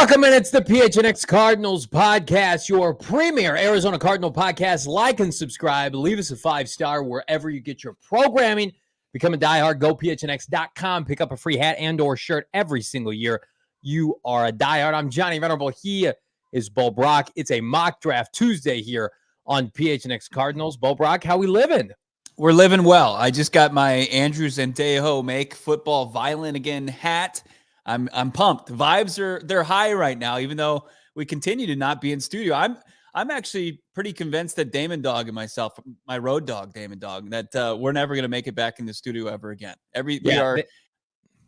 Welcome, and it's the PHNX Cardinals podcast, your premier Arizona Cardinal podcast. Like and subscribe. Leave us a 5-star wherever you get your programming. Become a diehard. Go PHNX.com. Pick up a free hat and or shirt every single year. You are a diehard. I'm Johnny Venerable. He is Bo Brack. It's a mock draft Tuesday here on PHNX Cardinals. Bo Brack, how we living? We're living well. I just got my Andrews and Dejo Make Football Violent Again hat. I'm pumped. The vibes they're high right now, even though we continue to not be in studio. I'm actually pretty convinced that Damon Dog and myself, my road dog, Damon Dog, that we're never going to make it back in the studio ever again. We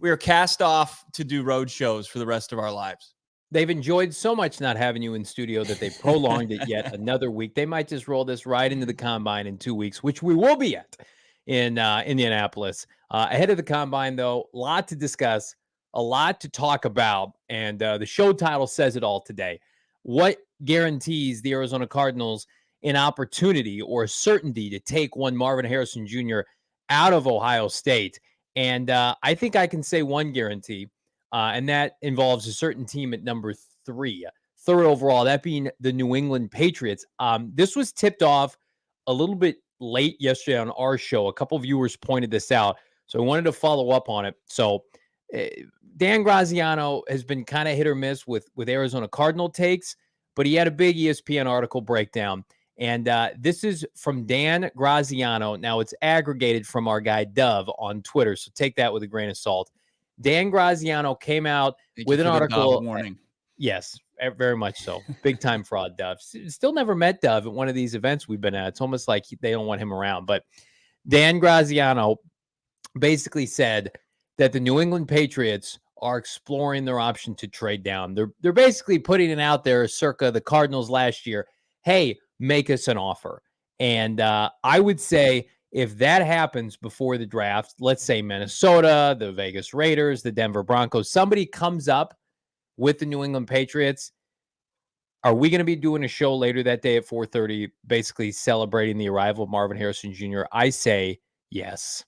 are cast off to do road shows for the rest of our lives. They've enjoyed so much not having you in studio that they prolonged it yet another week. They might just roll this right into the combine in 2 weeks, which we will be at in Indianapolis. Ahead of the combine, though, a lot to discuss. A lot to talk about, and the show title says it all today. What guarantees the Arizona Cardinals an opportunity or certainty to take one Marvin Harrison Jr. out of Ohio State? And I think I can say one guarantee, and that involves a certain team at number third overall, that being the New England Patriots. This was tipped off a little bit late yesterday on our show. A couple viewers pointed this out, so I wanted to follow up on it. So Dan Graziano has been kind of hit or miss with Arizona Cardinal takes, but he had a big ESPN article breakdown. And this is from Dan Graziano. Now, it's aggregated from our guy Dove on Twitter, so take that with a grain of salt. Dan Graziano came out with an article. Warning. Yes, very much so. Big time fraud, Dove. Still never met Dove at one of these events we've been at. It's almost like they don't want him around. But Dan Graziano basically said that the New England Patriots are exploring their option to trade down. They're basically putting it out there circa the Cardinals last year. Hey, make us an offer. And I would say if that happens before the draft, let's say Minnesota, the Vegas Raiders, the Denver Broncos, somebody comes up with the New England Patriots, are we going to be doing a show later that day at 4:30, basically celebrating the arrival of Marvin Harrison Jr.? I say yes.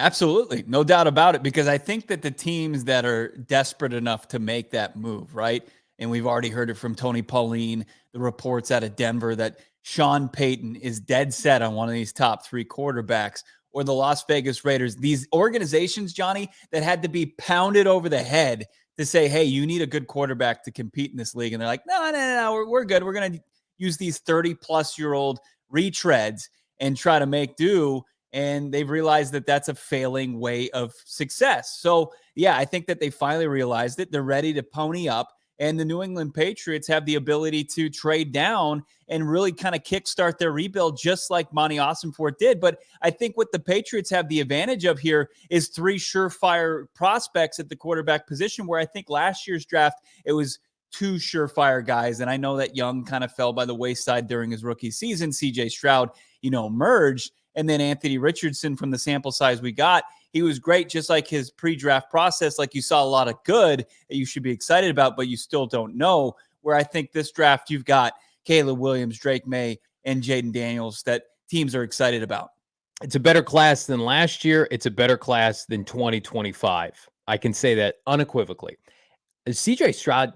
Absolutely. No doubt about it, because I think that the teams that are desperate enough to make that move, right? And we've already heard it from Tony Pauline, the reports out of Denver that Sean Payton is dead set on one of these top 3 quarterbacks, or the Las Vegas Raiders. These organizations, Johnny, that had to be pounded over the head to say, hey, you need a good quarterback to compete in this league. And they're like, no, we're good. We're going to use these 30-plus-year-old retreads and try to make do. And they've realized that that's a failing way of success. So, yeah, I think that they finally realized it. They're ready to pony up. And the New England Patriots have the ability to trade down and really kind of kickstart their rebuild, just like Monty Ossenfort did. But I think what the Patriots have the advantage of here is 3 surefire prospects at the quarterback position, where I think last year's draft, it was 2 surefire guys. And I know that Young kind of fell by the wayside during his rookie season. CJ Stroud, emerged. And then Anthony Richardson, from the sample size we got, he was great, just like his pre-draft process. Like, you saw a lot of good that you should be excited about, but you still don't know. Where I think this draft, you've got Caleb Williams, Drake May, and Jaden Daniels that teams are excited about. It's a better class than last year. It's a better class than 2025. I can say that unequivocally. CJ Stroud,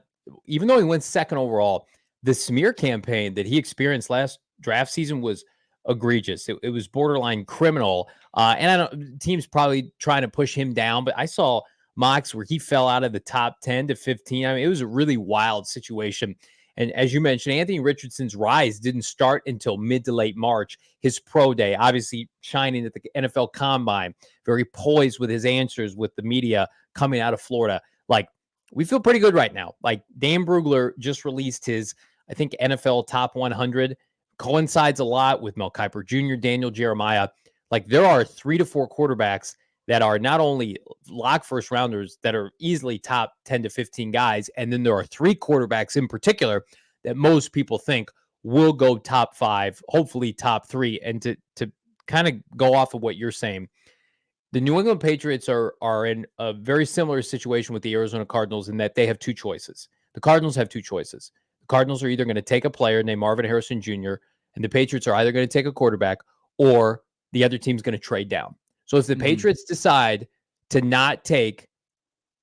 even though he went 2nd overall, the smear campaign that he experienced last draft season was egregious. It was borderline criminal. And I don't, teams probably trying to push him down, but I saw mocks where he fell out of the top 10 to 15. I mean, it was a really wild situation. And as you mentioned, Anthony Richardson's rise didn't start until mid to late March. His pro day, obviously shining at the NFL Combine, very poised with his answers with the media coming out of Florida. Like, we feel pretty good right now. Like, Dan Brugler just released his, I think, NFL Top 100. Coincides a lot with Mel Kiper Jr., Daniel Jeremiah. Like, there are 3 to 4 quarterbacks that are not only lock first rounders that are easily top 10 to 15 guys, and then there are 3 quarterbacks in particular that most people think will go top 5, hopefully top 3. And to kind of go off of what you're saying, the New England Patriots are in a very similar situation with the Arizona Cardinals in that they have 2 choices. The Cardinals have 2 choices. The Cardinals are either going to take a player named Marvin Harrison Jr., and the Patriots are either going to take a quarterback, or the other team's going to trade down. So if the Patriots decide to not take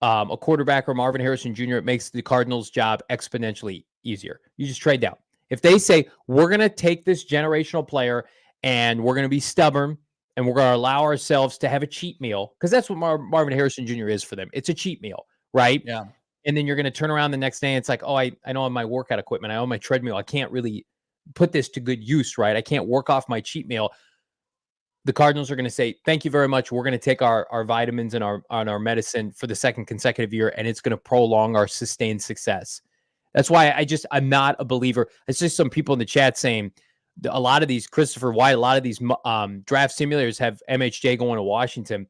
a quarterback or Marvin Harrison Jr., it makes the Cardinals' job exponentially easier. You just trade down. If they say, we're going to take this generational player and we're going to be stubborn and we're going to allow ourselves to have a cheat meal, because that's what Marvin Harrison Jr. is for them. It's a cheat meal, right? Yeah. And then you're going to turn around the next day and it's like, oh, I don't have my workout equipment. I own my treadmill. I can't really put this to good use, right? I can't work off my cheat meal. The Cardinals are going to say, thank you very much. We're going to take our vitamins and our medicine for the second consecutive year, and it's going to prolong our sustained success. That's why I'm not a believer. It's just some people in the chat saying a lot of these, Christopher White, a lot of these draft simulators have MHJ going to Washington.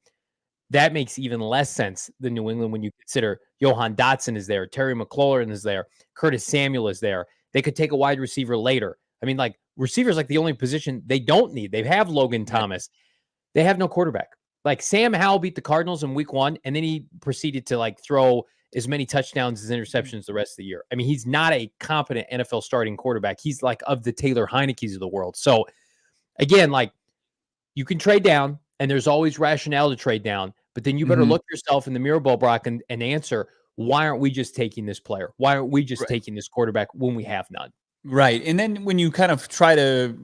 That makes even less sense than New England when you consider Johan Dotson is there, Terry McLaurin is there, Curtis Samuel is there. They could take a wide receiver later. I mean, like, receiver is like the only position they don't need. They have Logan Thomas. They have no quarterback. Like, Sam Howell beat the Cardinals in week 1, and then he proceeded to like throw as many touchdowns as interceptions the rest of the year. I mean, he's not a competent NFL starting quarterback. He's like of the Taylor Heineke's of the world. So again, like, you can trade down, and there's always rationale to trade down, but then you better look yourself in the mirror ball, Brock, and answer, why aren't we just taking this player? Why aren't we just taking this quarterback when we have none? Right. And then when you kind of try to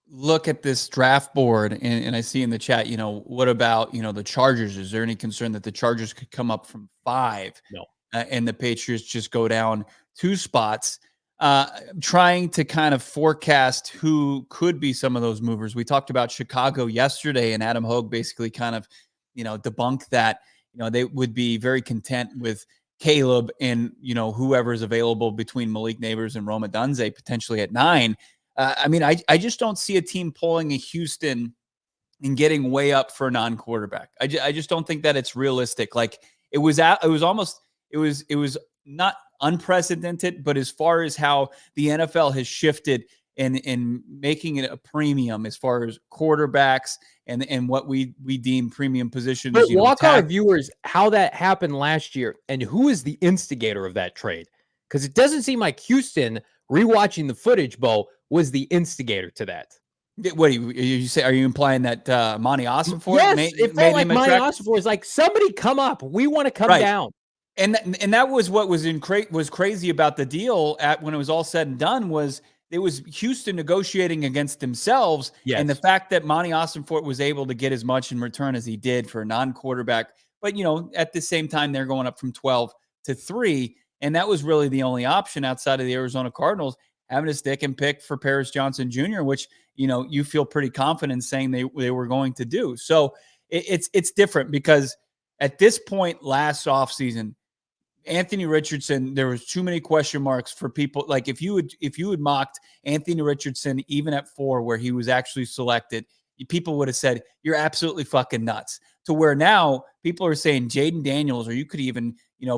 look at this draft board, and I see in the chat, what about, the Chargers? Is there any concern that the Chargers could come up from 5? No. And the Patriots just go down 2 spots? Trying to kind of forecast who could be some of those movers. We talked about Chicago yesterday, and Adam Hogue basically kind of, debunked that, they would be very content with Caleb and, whoever's available between Malik Neighbors and Rome Odunze potentially at 9. I mean, I just don't see a team pulling a Houston and getting way up for a non-quarterback. I just don't think that it's realistic. Like, it was not unprecedented, but as far as how the NFL has shifted in making it a premium as far as quarterbacks and what we deem premium positions. But walk our viewers how that happened last year and who is the instigator of that trade. Because it doesn't seem like Houston, rewatching the footage, Bo, was the instigator to that. What do you say? Are you implying that Monty Ossenfort? Yes, it felt like Monty Ossenfort was like, somebody come up. We want to come down. And that was what was crazy about the deal when it was all said and done was it was Houston negotiating against themselves. Yes. And the fact that Monty Ossenfort was able to get as much in return as he did for a non-quarterback, but at the same time, they're going up from 12 to 3. And that was really the only option outside of the Arizona Cardinals having to stick and pick for Paris Johnson Jr., which, you feel pretty confident saying they were going to do. So it's different because at this point last offseason, Anthony Richardson, there was too many question marks for people. Like if you had mocked Anthony Richardson, even at 4, where he was actually selected, people would have said, you're absolutely fucking nuts. To where now people are saying Jaden Daniels, or you could even,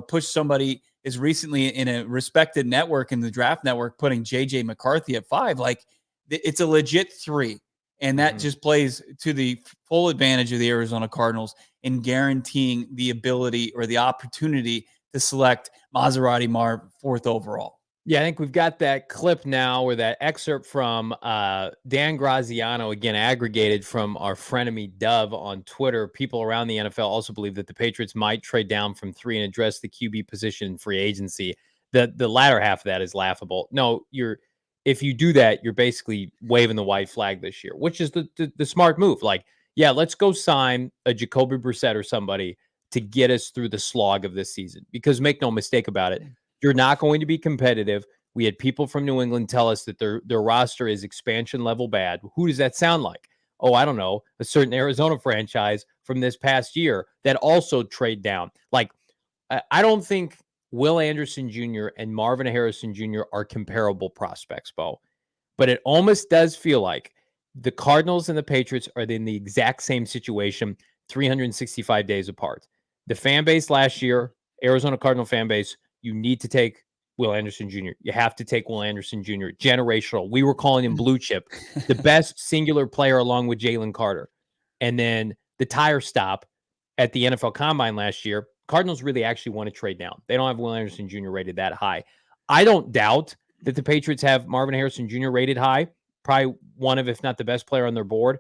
push somebody as recently in a respected network in the draft network, putting JJ McCarthy at 5. Like it's a legit 3. And that just plays to the full advantage of the Arizona Cardinals in guaranteeing the ability or the opportunity to select Maserati Marv 4th overall. Yeah, I think we've got that clip now, or that excerpt from Dan Graziano, again, aggregated from our frenemy Dove on Twitter. People around the NFL also believe that the Patriots might trade down from 3 and address the QB position in free agency. The latter half of that is laughable. No, if you do that, you're basically waving the white flag this year, which is the smart move. Like, yeah, let's go sign a Jacoby Brissett or somebody to get us through the slog of this season. Because make no mistake about it, you're not going to be competitive. We had people from New England tell us that their roster is expansion level bad. Who does that sound like? Oh, I don't know. A certain Arizona franchise from this past year that also trade down. Like, I don't think Will Anderson Jr. and Marvin Harrison Jr. are comparable prospects, Bo. But it almost does feel like the Cardinals and the Patriots are in the exact same situation, 365 days apart. The fan base last year, Arizona Cardinal fan base, you need to take Will Anderson Jr. You have to take Will Anderson Jr. Generational. We were calling him blue chip, the best singular player along with Jalen Carter. And then the tire stop at the NFL Combine last year, Cardinals really actually want to trade down. They don't have Will Anderson Jr. rated that high. I don't doubt that the Patriots have Marvin Harrison Jr. rated high, probably one of, if not the best player on their board,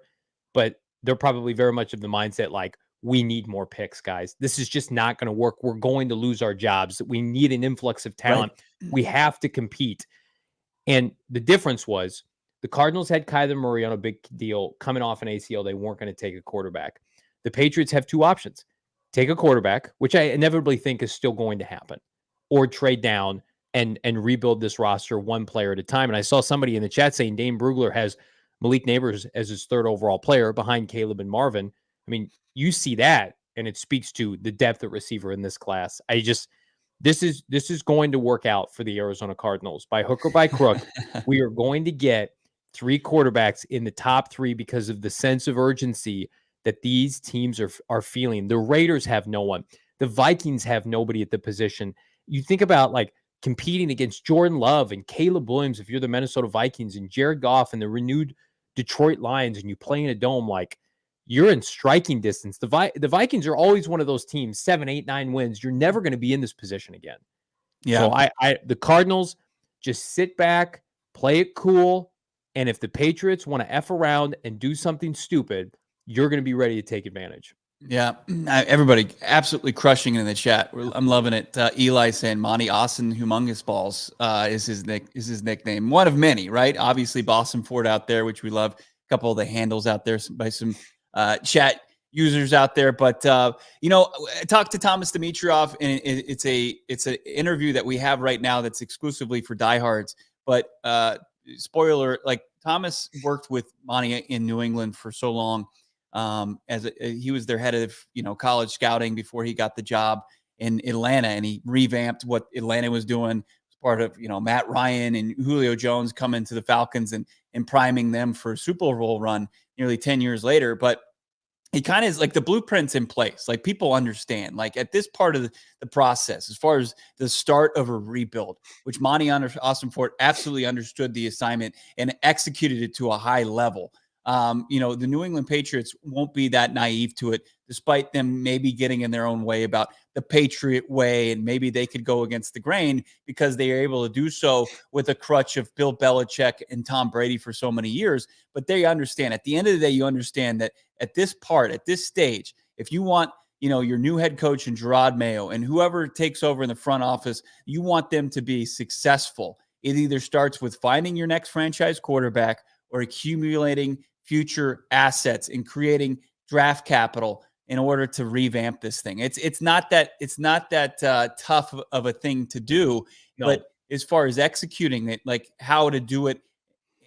but they're probably very much of the mindset like, we need more picks, guys. This is just not going to work. We're going to lose our jobs. We need an influx of talent. Right. We have to compete. And the difference was the Cardinals had Kyler Murray on a big deal coming off an ACL. They weren't going to take a quarterback. The Patriots have two options: take a quarterback, which I inevitably think is still going to happen, or trade down and rebuild this roster one player at a time. And I saw somebody in the chat saying Dane Brugler has Malik Neighbors as his third overall player behind Caleb and Marvin. I mean, you see that, and it speaks to the depth at receiver in this class. This is going to work out for the Arizona Cardinals. By hook or by crook, we are going to get three quarterbacks in the top three because of the sense of urgency that these teams are feeling. The Raiders have no one. The Vikings have nobody at the position. You think about like competing against Jordan Love and Caleb Williams if you're the Minnesota Vikings, and Jared Goff and the renewed Detroit Lions, and you play in a dome, like you're in striking distance. The Vikings are always one of those teams, 7, 8, 9 wins. You're never going to be in this position again. Yeah. So the Cardinals just sit back, play it cool, and if the Patriots want to F around and do something stupid, you're going to be ready to take advantage. Yeah, everybody absolutely crushing it in the chat. I'm loving it. Eli saying Monty Austin Humongous Balls is his nickname. One of many, right? Obviously Boston Ford out there, which we love. A couple of the handles out there by some chat users out there. But I talked to Thomas Dimitroff, and it's an interview that we have right now that's exclusively for diehards. But spoiler, like Thomas worked with Monty in New England for so long. He was their head of, college scouting before he got the job in Atlanta, and he revamped what Atlanta was doing as part of, Matt Ryan and Julio Jones coming to the Falcons and priming them for a Super Bowl run nearly 10 years later. But he kind of is like the blueprint's in place. Like people understand, like at this part of the process, as far as the start of a rebuild, which Monty Austin Ford absolutely understood the assignment and executed it to a high level. The New England Patriots won't be that naive to it, despite them maybe getting in their own way about the Patriot way, and maybe they could go against the grain because they are able to do so with a crutch of Bill Belichick and Tom Brady for so many years. But they understand, at the end of the day, you understand that at this stage, if you want, your new head coach and Gerard Mayo and whoever takes over in the front office, you want them to be successful. It either starts with finding your next franchise quarterback or accumulating future assets and creating draft capital in order to revamp this thing. It's not that tough of a thing to do, no. But as far as executing it, like how to do it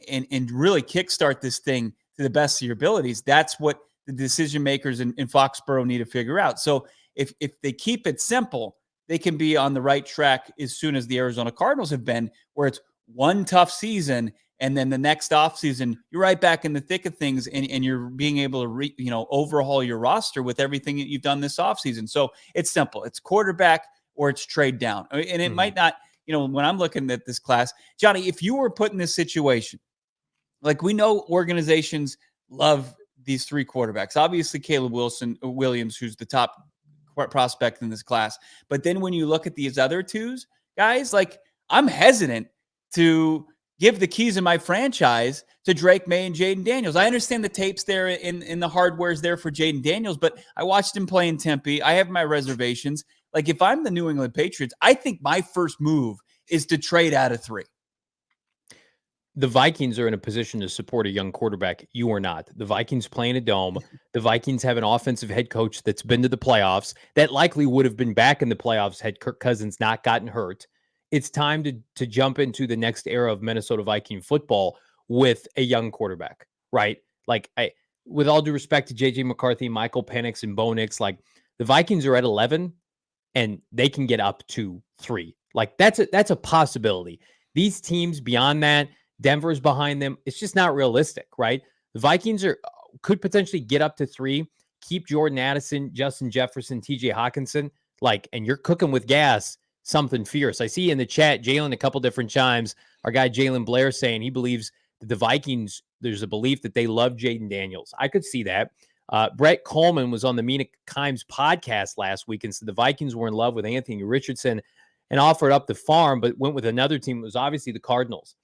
and really kickstart this thing to the best of your abilities, that's what the decision makers in Foxborough need to figure out. So if they keep it simple, they can be on the right track as soon as the Arizona Cardinals have been, where it's one tough season, and then the next offseason, you're right back in the thick of things, and you're being able to overhaul your roster with everything that you've done this offseason. So it's simple. It's quarterback or it's trade down. And it might not, when I'm looking at this class, Johnny, if you were put in this situation, like we know organizations love these three quarterbacks. Obviously, Caleb Williams, who's the top prospect in this class. But then when you look at these other twos, guys, like I'm hesitant to give the keys of my franchise to Drake May and Jaden Daniels. I understand the tape's there and the hardware's there for Jaden Daniels, but I watched him play in Tempe. I have my reservations. Like if I'm the New England Patriots, I think my first move is to trade out of 3. The Vikings are in a position to support a young quarterback. You are not. The Vikings play in a dome. The Vikings have an offensive head coach that's been to the playoffs, that likely would have been back in the playoffs had Kirk Cousins not gotten hurt. It's time to jump into the next era of Minnesota Viking football with a young quarterback, right? Like, with all due respect to J.J. McCarthy, Michael Penix, and Bo Nix, like the Vikings are at 11 and they can get up to 3. Like that's a possibility. These teams beyond that, Denver's behind them. It's just not realistic, right? The Vikings could potentially get up to 3, keep Jordan Addison, Justin Jefferson, TJ Hawkinson, and you're cooking with gas. Something fierce. I see in the chat, Jalen, a couple different chimes. Our guy Jalen Blair saying he believes that the Vikings, there's a belief that they love Jaden Daniels. I could see that. Brett Coleman was on the Mina Kimes podcast last week and said the Vikings were in love with Anthony Richardson and offered up the farm, but went with another team. It was obviously the Cardinals.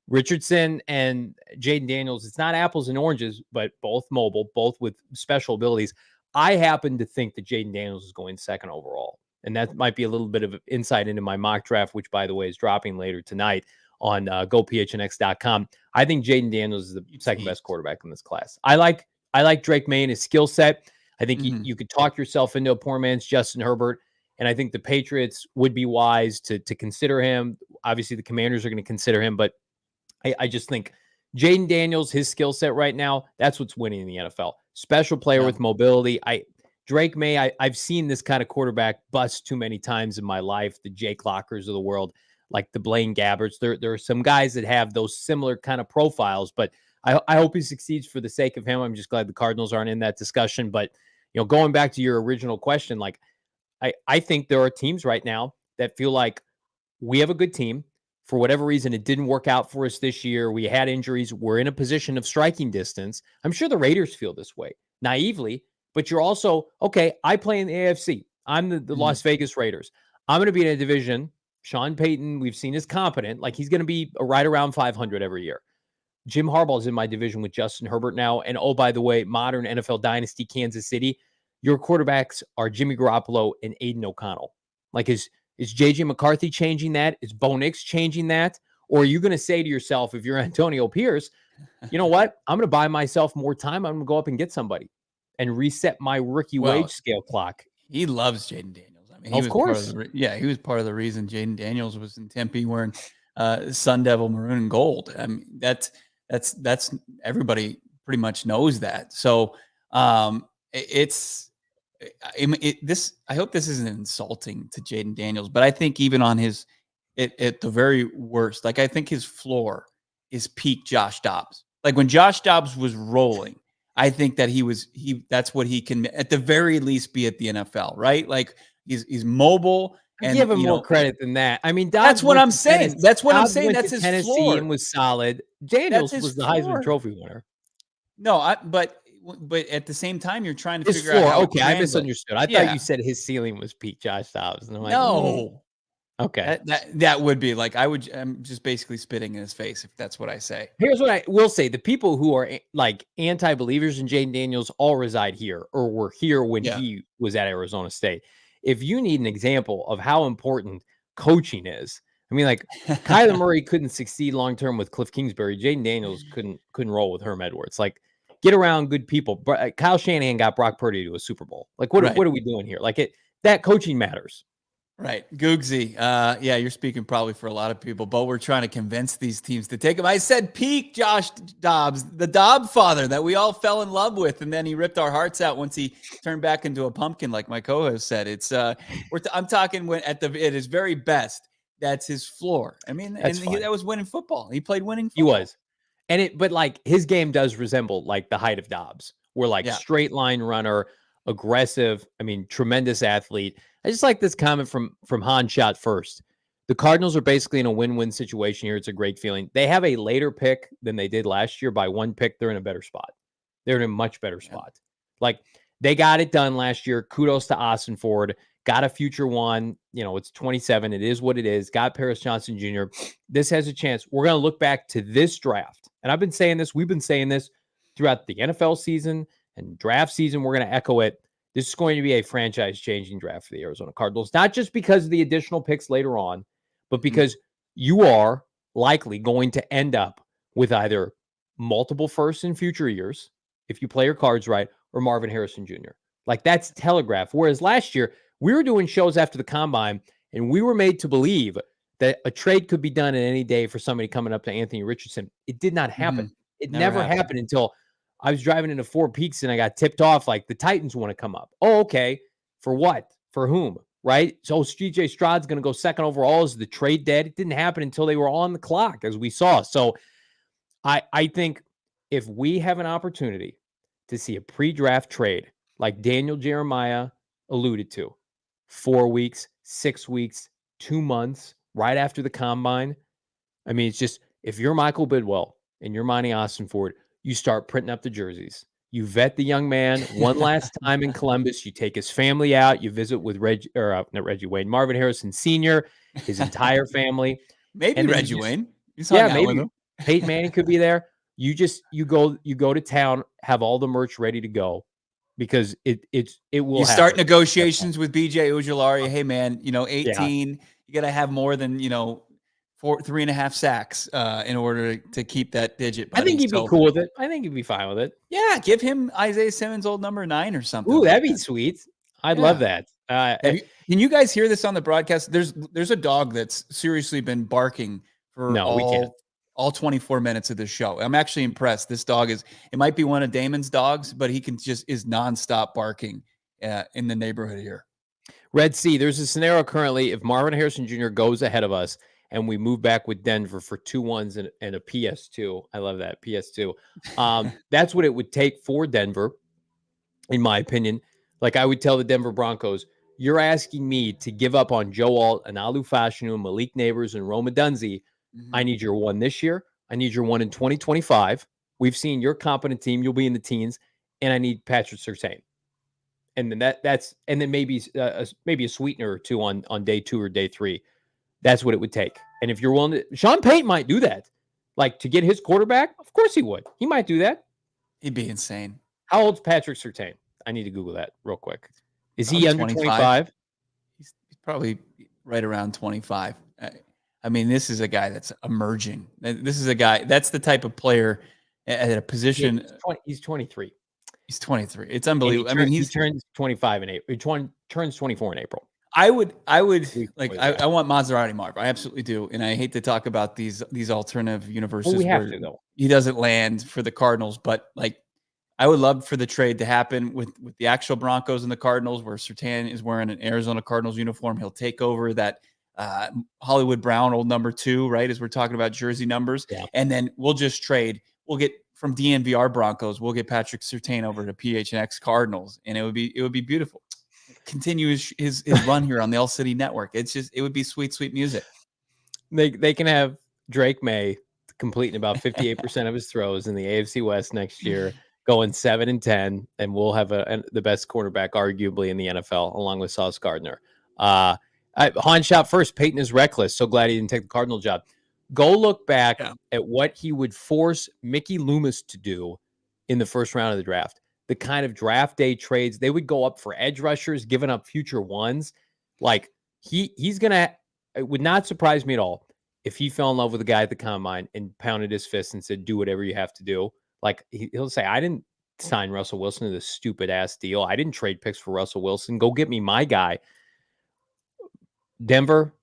Richardson and Jaden Daniels, it's not apples and oranges, but both mobile, both with special abilities. I happen to think that Jaden Daniels is going second overall. And that might be a little bit of insight into my mock draft, which, by the way, is dropping later tonight on gophnx.com. I think Jaden Daniels is the second best quarterback in this class. I like Drake May and his skill set. I think you could talk yourself into a poor man's Justin Herbert. And I think the Patriots would be wise to consider him. Obviously, the Commanders are going to consider him. But I just think Jaden Daniels, his skill set right now, that's what's winning in the NFL. Special player with mobility. Drake May, I've seen this kind of quarterback bust too many times in my life. The Jake Lockers of the world, like the Blaine Gabberts. There are some guys that have those similar kind of profiles, but I hope he succeeds for the sake of him. I'm just glad the Cardinals aren't in that discussion. But, going back to your original question, like I think there are teams right now that feel like we have a good team. For whatever reason, it didn't work out for us this year. We had injuries. We're in a position of striking distance. I'm sure the Raiders feel this way naively, but you're also, okay, I play in the AFC. I'm the Las Vegas Raiders. I'm going to be in a division. Sean Payton, we've seen, is competent. Like, he's going to be right around 500 every year. Jim Harbaugh's in my division with Justin Herbert now. And oh, by the way, modern NFL dynasty, Kansas City, your quarterbacks are Jimmy Garoppolo and Aiden O'Connell. Like, is J.J. McCarthy changing that? Is Bo Nix changing that? Or are you going to say to yourself, if you're Antonio Pierce, you know what? I'm going to buy myself more time. I'm going to go up and get somebody and reset my rookie wage scale clock. He loves Jaden Daniels. I mean, of course. He was part of the reason Jaden Daniels was in Tempe wearing Sun Devil maroon and gold. I mean, that's everybody pretty much knows that. So I hope this isn't insulting to Jaden Daniels, but I think even on his at the very worst, like, I think his floor is peak Josh Dobbs. Like, when Josh Dobbs was rolling, I think that that's what he can at the very least be at the NFL, right? Like, he's mobile. And give him more credit than that. I mean, Dobbs that's what I'm saying. That's what I'm saying. That's his Tennessee floor. And was solid. Daniels was the Heisman Trophy winner. No, but at the same time, you're trying to figure out how. Okay, I misunderstood. I thought you said his ceiling was peak Josh Dobbs. And I'm like, no. Okay. That would be like, I'm just basically spitting in his face if that's what I say. Here's what I will say. The people who are like anti-believers in Jaden Daniels all reside here or were here when he was at Arizona State. If you need an example of how important coaching is, I mean, like, Kyler Murray couldn't succeed long-term with Cliff Kingsbury. Jaden Daniels couldn't roll with Herm Edwards. Like, get around good people. Kyle Shanahan got Brock Purdy to a Super Bowl. Like, what are we doing here? Like, that coaching matters. Right. Googsy. You're speaking probably for a lot of people, but we're trying to convince these teams to take him. I said peak Josh Dobbs, the Dobb father that we all fell in love with, and then he ripped our hearts out once he turned back into a pumpkin, like my co-host said. It's I'm talking when at his very best, that's his floor. I mean, that was winning football. He played winning football. He was. But like, his game does resemble like the height of Dobbs. We're like straight line runner, aggressive. I mean, tremendous athlete. I just like this comment from Han Shot first. The Cardinals are basically in a win-win situation here. It's a great feeling. They have a later pick than they did last year by one pick. They're in a better spot. They're in a much better spot. Like, they got it done last year. Kudos to Austin Ford. Got a future one. It's 27. It is what it is. Got Paris Johnson Jr. This has a chance. We're going to look back to this draft. And I've been saying this. We've been saying this throughout the NFL season and draft season. We're going to echo it. This is going to be a franchise-changing draft for the Arizona Cardinals, not just because of the additional picks later on, but because you are likely going to end up with either multiple firsts in future years, if you play your cards right, or Marvin Harrison Jr. Like, that's telegraphed. Whereas last year, we were doing shows after the combine, and we were made to believe that a trade could be done in any day for somebody coming up to Anthony Richardson. It did not happen. It never happened until I was driving into Four Peaks and I got tipped off like the Titans want to come up. Oh, okay. For what? For whom? Right? So CJ Stroud's going to go second overall. Is the trade dead? It didn't happen until they were on the clock, as we saw. So I think if we have an opportunity to see a pre-draft trade like Daniel Jeremiah alluded to, 4 weeks, 6 weeks, 2 months, right after the combine. I mean, it's just, if you're Michael Bidwell and you're Monty Austin Ford, you start printing up the jerseys. You vet the young man one last time in Columbus. You take his family out. You visit with Marvin Harrison Sr., his entire family. Maybe Reggie Wayne. Maybe Peyton Manning could be there. You go to town, have all the merch ready to go, because it will You happen. start negotiations with BJ Ujulari. Hey man, 18, Yeah. you got to have more than, 3.5 sacks in order to keep that digit, buddy. I think he'd be cool with it. I think he'd be fine with it. Yeah, give him Isaiah Simmons' old number 9 or something. Ooh, like that'd be that. sweet. I'd Yeah. love that. Can you guys hear this on the broadcast? There's a dog that's seriously been barking for we can't. all 24 minutes of the show. I'm actually impressed. This dog it might be one of Damon's dogs, but he is nonstop barking in the neighborhood here. Red Sea, there's a scenario currently. If Marvin Harrison Jr. goes ahead of us and we move back with Denver for 2 1s and a PS2, I love that PS2. That's what it would take for Denver, in my opinion. Like I would tell the Denver Broncos, you're asking me to give up on Joe Alt and Alu Fashanu, Malik Neighbors, and Roma Dunzi. Mm-hmm. I need your one this year. I need your one in 2025. We've seen your competent team. You'll be in the teens. And I need Patrick Surtain. And then that's maybe a sweetener or two on day 2 or day 3. That's what it would take. And if you're willing to, Sean Payton might do that. Like to get his quarterback, of course he would. He might do that. He'd be insane. How old's Patrick Surtain? I need to Google that real quick. Is probably he under 25? He's probably right around 25. I mean, this is a guy that's emerging. This is a guy that's the type of player at a position. Yeah, he's 23. He's 23. It's unbelievable. He turns 25 in April. He turns 24 in April. I want Maserati Marv. I absolutely do. And I hate to talk about these alternative universes we have where to, though. He doesn't land for the Cardinals, but I would love for the trade to happen with the actual Broncos and the Cardinals, where Surtain is wearing an Arizona Cardinals uniform. He'll take over that Hollywood Brown old number 2, right? As we're talking about jersey numbers. Yeah. And then we'll just trade. We'll get from DNVR Broncos. We'll get Patrick Surtain over to PHNX Cardinals. And it would be beautiful. Continue his run here on the ALLCITY network. It would be sweet, sweet music. They can have Drake May completing about 58% of his throws in the AFC West next year, going 7-10, and we'll have the best quarterback arguably in the NFL, along with Sauce Gardner. Han shot first. Peyton is reckless. So glad he didn't take the Cardinal job. Go look back at what he would force Mickey Loomis to do in the first round of the draft. The kind of draft day trades they would go up for edge rushers, giving up future ones. Like he's gonna. It would not surprise me at all if he fell in love with a guy at the combine and pounded his fist and said, "Do whatever you have to do." Like he'll say, "I didn't sign Russell Wilson to this stupid ass deal. I didn't trade picks for Russell Wilson. Go get me my guy." Denver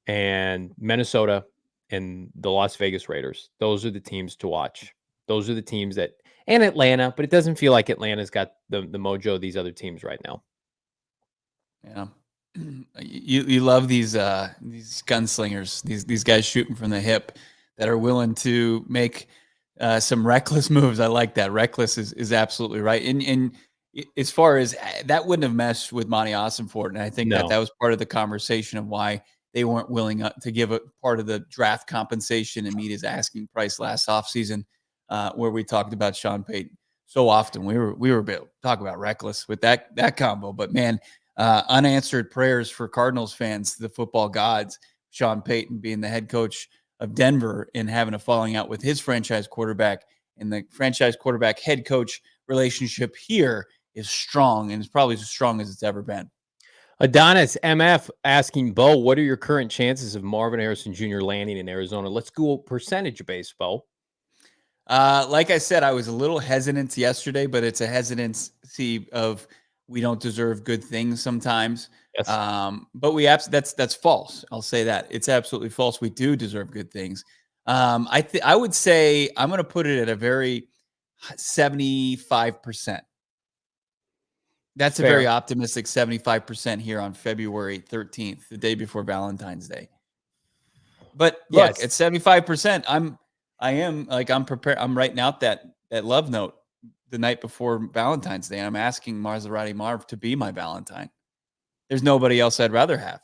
and Minnesota and the Las Vegas Raiders. Those are the teams to watch. Those are the teams and Atlanta, but it doesn't feel like Atlanta's got the mojo of these other teams right now. Yeah. You love these gunslingers, these guys shooting from the hip that are willing to make some reckless moves. I like that. Reckless is absolutely right. And as far as that wouldn't have meshed with Monty Ossenfort. And I think that was part of the conversation of why they weren't willing to give a part of the draft compensation and meet his asking price last offseason, where we talked about Sean Payton so often. We were talking about reckless with that combo, but man, unanswered prayers for Cardinals fans, the football gods, Sean Payton being the head coach of Denver and having a falling out with his franchise quarterback, and the franchise quarterback head coach relationship here is strong, and it's probably as strong as it's ever been. Adonis MF asking Bo, what are your current chances of Marvin Harrison Jr. landing in Arizona? Let's go percentage base, Bo. Like I said, I was a little hesitant yesterday, but it's a hesitancy of we don't deserve good things sometimes. Yes. But that's false. I'll say that. It's absolutely false. We do deserve good things. I would say I'm going to put it at a very 75%. That's fair. A very optimistic 75% here on February 13th, the day before Valentine's Day. But look, at 75%, I'm prepared. I'm writing out that love note the night before Valentine's Day. And I'm asking Maserati Marv to be my Valentine. There's nobody else I'd rather have.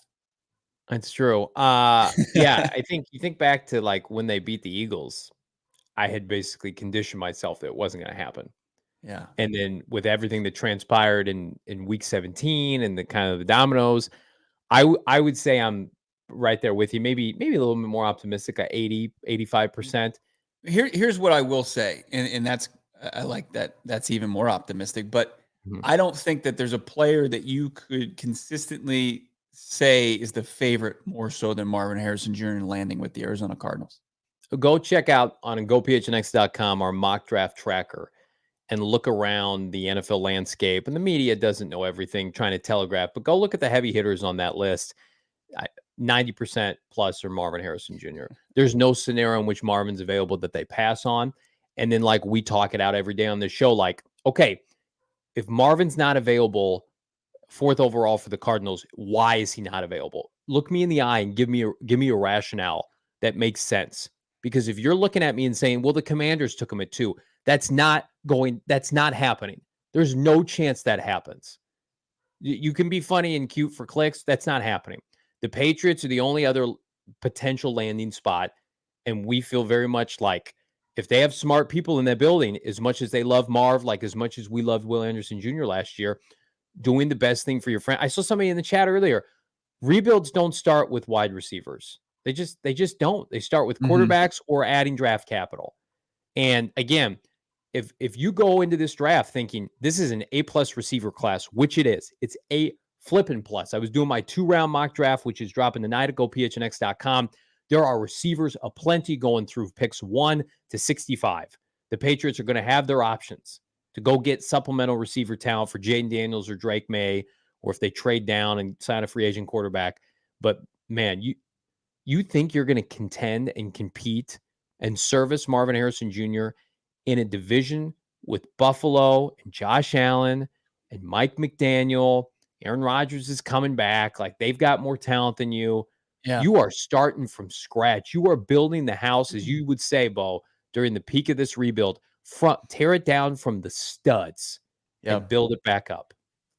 That's true. Yeah, I think you think back to like when they beat the Eagles, I had basically conditioned myself that it wasn't going to happen. Yeah. And then with everything that transpired in week 17 and the kind of the dominoes, I would say I'm right there with you. Maybe a little bit more optimistic at 85%. Here's what I will say. And that's, I like that. That's even more optimistic, but Mhm. I don't think that there's a player that you could consistently say is the favorite more so than Marvin Harrison Jr. landing with the Arizona Cardinals. Go check out on gophnx.com our mock draft tracker and look around the NFL landscape. And the media doesn't know everything, trying to telegraph, but go look at the heavy hitters on that list. 90% plus are Marvin Harrison Jr. There's no scenario in which Marvin's available that they pass on. And then, like, we talk it out every day on this show, like, okay, if Marvin's not available, fourth overall for the Cardinals, why is he not available? Look me in the eye and give me a rationale that makes sense. Because if you're looking at me and saying, well, the Commanders took him at 2, that's not happening. There's no chance that happens. You can be funny and cute for clicks. That's not happening. The Patriots are the only other potential landing spot. And we feel very much like if they have smart people in that building, as much as they love Marv, like as much as we loved Will Anderson Jr. last year, doing the best thing for your friend. I saw somebody in the chat earlier. Rebuilds don't start with wide receivers. They just don't. They start with quarterbacks or adding draft capital. And again, if you go into this draft thinking this is an A+ receiver class, which it is, it's a flipping plus. I was doing my 2-round mock draft, which is dropping tonight at gophnx.com. There are receivers aplenty going through picks 1 to 65. The Patriots are going to have their options to go get supplemental receiver talent for Jaden Daniels or Drake May, or if they trade down and sign a free agent quarterback. But man, you think you're going to contend and compete and service Marvin Harrison Jr. in a division with Buffalo and Josh Allen and Mike McDaniel. Aaron Rodgers is coming back. Like, they've got more talent than you. Yeah. You are starting from scratch. You are building the house, as you would say, Bo, during the peak of this rebuild. Tear it down from the studs and build it back up.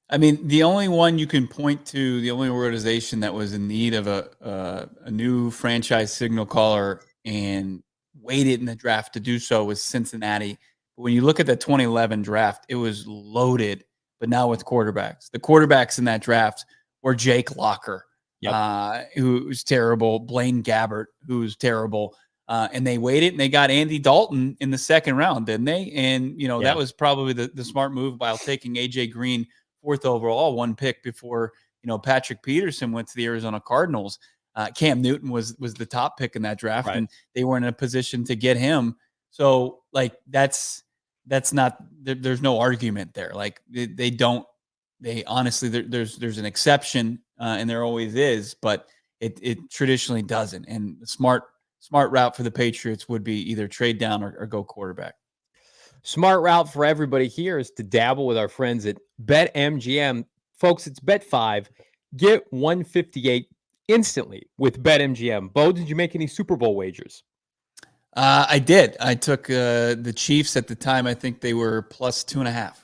I mean, the only one you can point to, the only organization that was in need of a new franchise signal caller and waited in the draft to do so was Cincinnati. But when you look at the 2011 draft, it was loaded, but now with quarterbacks. The quarterbacks in that draft were Jake Locker, who was terrible, Blaine Gabbert, who was terrible. And they waited and they got Andy Dalton in the second round, didn't they? And, that was probably the smart move while taking AJ Green 4th overall, 1 pick before, Patrick Peterson went to the Arizona Cardinals. Cam Newton was the top pick in that draft, and they were in a position to get him. So, like, that's not, there's no argument there. Like, they honestly, there's an exception, and there always is, but it traditionally doesn't. And the smart route for the Patriots would be either trade down or go quarterback. Smart route for everybody here is to dabble with our friends at BetMGM. Folks, it's bet 5. Get 158 instantly with BetMGM. Bo, did you make any Super Bowl wagers? I did. I took the Chiefs at the time. I think they were plus 2.5.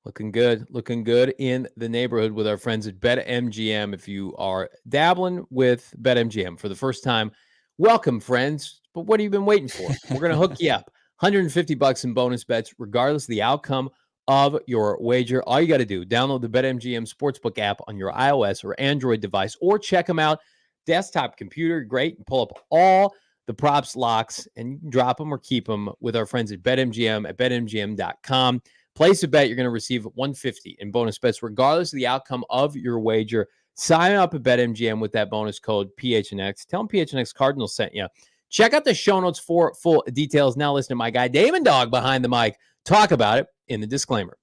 Looking good in the neighborhood with our friends at BetMGM. If you are dabbling with BetMGM for the first time, welcome, friends. But what have you been waiting for? We're going to hook you up. $150 in bonus bets, regardless of the outcome of your wager. All you got to do, download the BetMGM Sportsbook app on your iOS or Android device, or check them out. Desktop computer, great. And pull up all the props, locks, and you can drop them or keep them with our friends at BetMGM at BetMGM.com. Place a bet, you're going to receive $150 in bonus bets, regardless of the outcome of your wager. Sign up at BetMGM with that bonus code PHNX. Tell them PHNX Cardinals sent you. Check out the show notes for full details. Now listen to my guy, Damon Dog, behind the mic, talk about it in the disclaimer.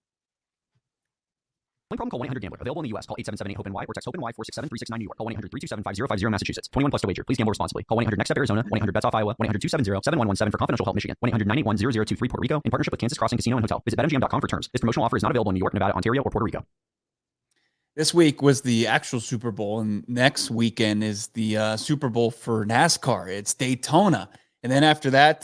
Only problem, call 1-800-GAMBLER. Available in the U.S. Call 877-8-HOPE-NY or text HOPE-NY 467-369 New York. Call 1-800-327-5050 Massachusetts. 21 plus to wager. Please gamble responsibly. Call 1-800-NEXT-STEP Arizona. 1-800-BETS-OFF Iowa. 1-800-270-7117 for confidential help Michigan. 1-800-981-0023 Puerto Rico in partnership with Kansas Crossing Casino and Hotel. Visit BetMGM.com for terms. This promotional offer is not available in New York, Nevada, Ontario, or Puerto Rico. This week was the actual Super Bowl, and next weekend is the Super Bowl for NASCAR. It's Daytona. And then after that,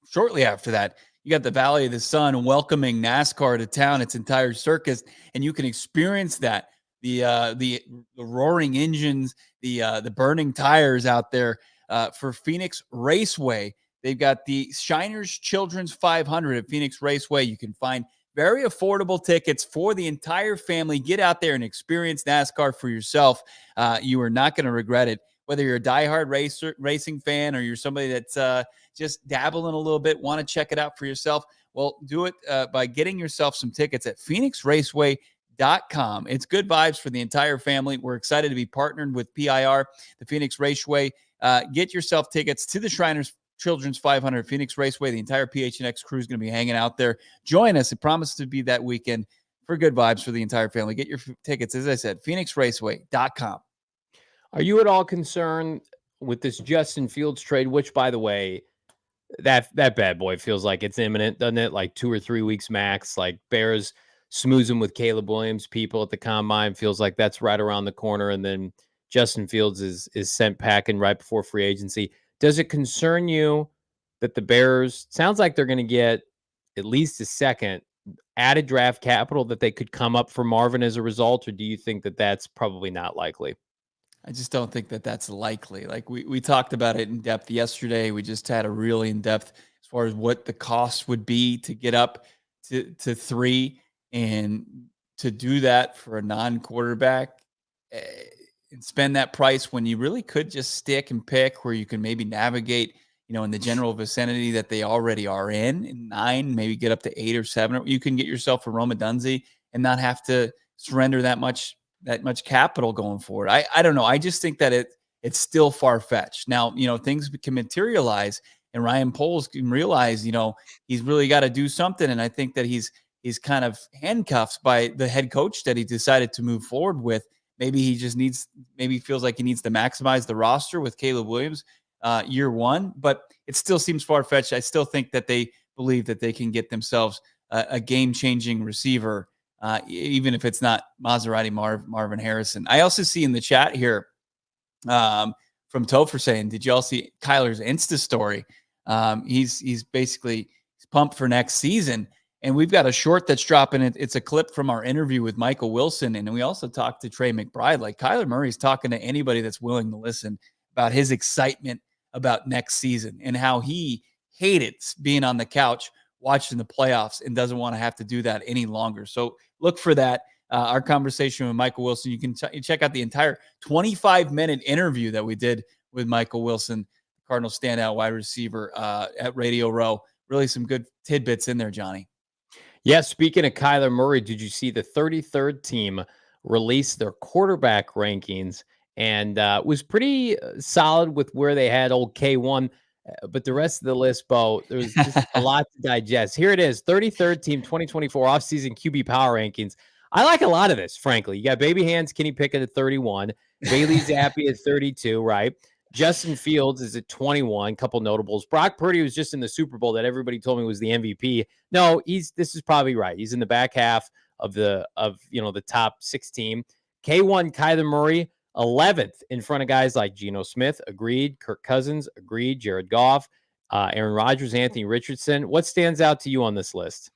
shortly after that, you got the Valley of the Sun welcoming NASCAR to town, its entire circus, and you can experience that. The roaring engines, the burning tires out there for Phoenix Raceway. They've got the Shiners Children's 500 at Phoenix Raceway. You can find very affordable tickets for the entire family. Get out there and experience NASCAR for yourself. You are not going to regret it. whether you're a diehard racing fan or you're somebody that's just dabbling a little bit, want to check it out for yourself, well, do it by getting yourself some tickets at PhoenixRaceway.com. It's good vibes for the entire family. We're excited to be partnered with PIR, the Phoenix Raceway. Get yourself tickets to the Shriners Children's 500 Phoenix Raceway. The entire PHNX crew is going to be hanging out there. Join us. It promises to be that weekend for good vibes for the entire family. Get your tickets, as I said, PhoenixRaceway.com. Are you at all concerned with this Justin Fields trade, which, by the way, that bad boy feels like it's imminent, doesn't it? Like 2 or 3 weeks max. Like Bears smoozing with Caleb Williams, people at the combine, feels like that's right around the corner. And then Justin Fields is sent packing right before free agency. Does it concern you that the Bears, sounds like they're going to get at least a second added draft capital, that they could come up for Marvin as a result? Or do you think that that's probably not likely? I just don't think that that's likely. Like we talked about it in depth yesterday. We just had a really in depth as far as what the cost would be to get up to 3, and to do that for a non-quarterback and spend that price when you really could just stick and pick where you can maybe navigate, in the general vicinity that they already are in 9, maybe get up to 8 or 7. You can get yourself a Roma Dunze and not have to surrender that much capital going forward. I don't know. I just think that it's still far-fetched. Now, things can materialize, and Ryan Poles can realize, he's really got to do something. And I think that he's kind of handcuffed by the head coach that he decided to move forward with. Maybe he just feels like he needs to maximize the roster with Caleb Williams year 1, but it still seems far-fetched. I still think that they believe that they can get themselves a game-changing receiver, even if it's not Maserati Marvin Harrison. I also see in the chat here from Topher saying, did you all see Kyler's Insta story? He's basically pumped for next season. And we've got a short that's dropping. It's a clip from our interview with Michael Wilson. And we also talked to Trey McBride. Like, Kyler Murray's talking to anybody that's willing to listen about his excitement about next season and how he hated being on the couch watching the playoffs and doesn't want to have to do that any longer. So look for that. Our conversation with Michael Wilson. You can check out the entire 25-minute interview that we did with Michael Wilson, Cardinals standout wide receiver at Radio Row. Really some good tidbits in there, Johnny. Yeah, speaking of Kyler Murray, did you see the 33rd team release their quarterback rankings? And was pretty solid with where they had old K1. But the rest of the list, Bo, there's just a lot to digest. Here it is, 33rd team 2024 offseason QB power rankings. I like a lot of this, frankly. You got Baby Hands, Kenny Pickett at 31, Bailey Zappi at 32, right? Justin Fields is at 21, couple notables. Brock Purdy was just in the Super Bowl that everybody told me was the MVP. No, this is probably right. He's in the back half of the top 16. K1 Kyler Murray, 11th in front of guys like Geno Smith, agreed. Kirk Cousins, agreed. Jared Goff, Aaron Rodgers, Anthony Richardson. What stands out to you on this list?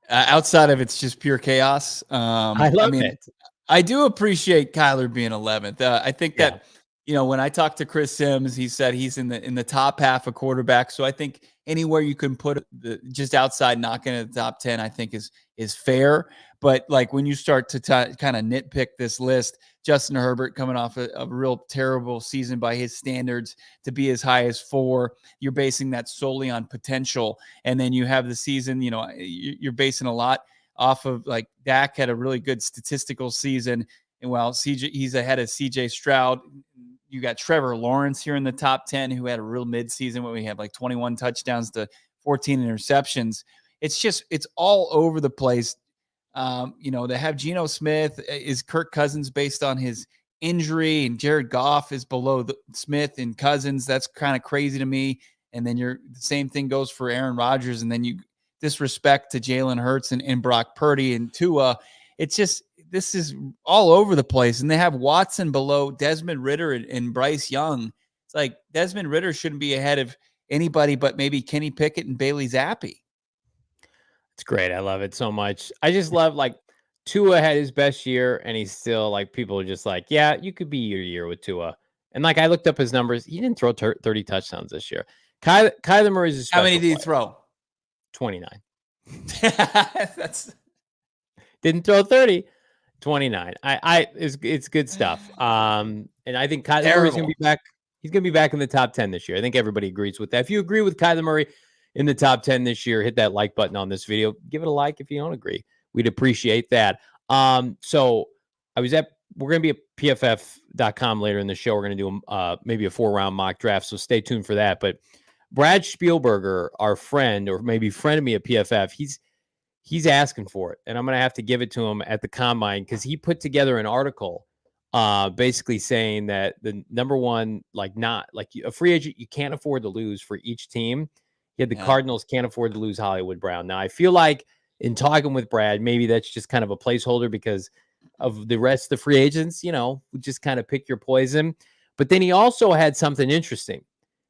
Outside of it's just pure chaos. I love it. I do appreciate Kyler being 11th. I think that, when I talked to Chris Sims, he said he's in the top half of quarterbacks. So I think anywhere you can put just outside knocking at the top 10, I think is fair. But like when you start to kind of nitpick this list, Justin Herbert coming off a real terrible season by his standards to be as high as 4, you're basing that solely on potential. And then you have the season, you're basing a lot off of like Dak had a really good statistical season. And while he's ahead of CJ Stroud, you got Trevor Lawrence here in the top 10, who had a real midseason when we have like 21 touchdowns to 14 interceptions. It's all over the place. They have Geno Smith. Is Kirk Cousins based on his injury, and Jared Goff is below Smith and Cousins. That's kind of crazy to me. And then the same thing goes for Aaron Rodgers. And then you disrespect to Jalen Hurts and Brock Purdy and Tua. This is all over the place. And they have Watson below Desmond Ridder and Bryce Young. It's like Desmond Ridder shouldn't be ahead of anybody but maybe Kenny Pickett and Bailey Zappi. It's great. I love it so much. I just love like Tua had his best year, and he's still like, people are just like, yeah, you could be your year with Tua. And like I looked up his numbers, he didn't throw 30 touchdowns this year. Kyler Murray's a special How many did he player. throw? 29. That's didn't throw 30. 29. It's good stuff. And I think Kyler Murray's gonna be back. He's going to be back in the top 10 this year. I think everybody agrees with that. If you agree with Kyler Murray in the top 10 this year, hit that like button on this video. Give it a like if you don't agree. We'd appreciate that. So we're going to be at pff.com later in the show. We're going to do maybe a 4-round mock draft. So stay tuned for that. But Brad Spielberger, our friend, or maybe friend of me at PFF, he's asking for it. And I'm going to have to give it to him at the Combine because he put together an article basically saying that the number one, not like a free agent, you can't afford to lose for each team. Yet the Cardinals can't afford to lose Hollywood Brown. Now, I feel like in talking with Brad, maybe that's just kind of a placeholder because of the rest of the free agents, just kind of pick your poison. But then he also had something interesting.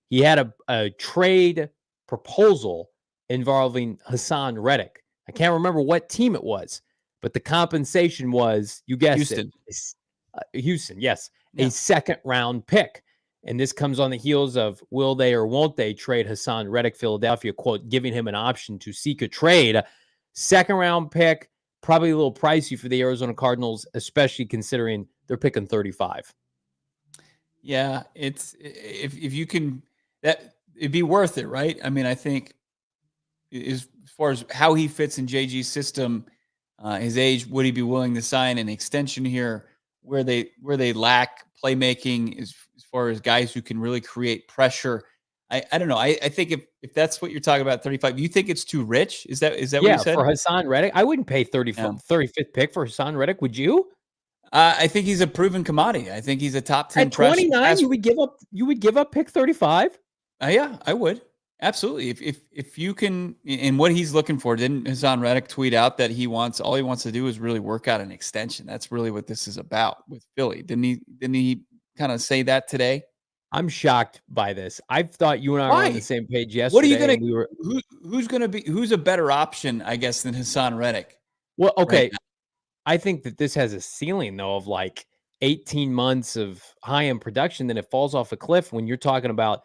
He had a trade proposal involving Haason Reddick. I can't remember what team it was, but the compensation was, you guessed it, Houston, yes, a second-round pick. And this comes on the heels of will they or won't they trade Haason Reddick, Philadelphia, quote, giving him an option to seek a trade. Second-round pick, probably a little pricey for the Arizona Cardinals, especially considering they're picking 35. Yeah, it's if you can, that it'd be worth it, right? I mean, I think as far as how he fits in JG's system, his age, would he be willing to sign an extension here? Where they lack playmaking as far as guys who can really create pressure. I don't know. I think if that's what you're talking about, 35, you think it's too rich? Is that what you said? For Haason Reddick, I wouldn't pay 35th pick for Haason Reddick. Would you? I think he's a proven commodity. I think he's a top 10. At 29, you would give up pick 35? Yeah, I would. Absolutely. If you can, and what he's looking for, didn't Haason Reddick tweet out that all he wants to do is really work out an extension? That's really what this is about with Philly. Didn't he kind of say that today? I'm shocked by this. I thought you and I were on the same page yesterday. What are you going to who's a better option, I guess, than Haason Reddick? Well, okay. Right, I think that this has a ceiling though of 18 months of high-end production, then it falls off a cliff when you're talking about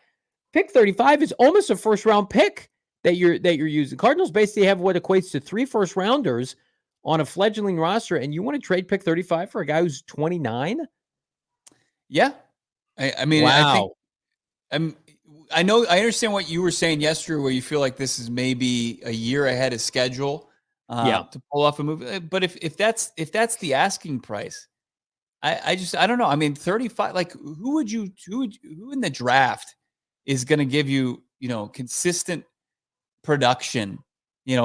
pick 35 is almost a first-round pick that you're using. Cardinals basically have what equates to 3 first-rounders on a fledgling roster, and you want to trade pick 35 for a guy who's 29? Yeah. I mean, wow. I understand what you were saying yesterday where you feel like this is maybe a year ahead of schedule to pull off a move. But if that's the asking price, I don't know. I mean, 35, who in the draft is going to give you, consistent production,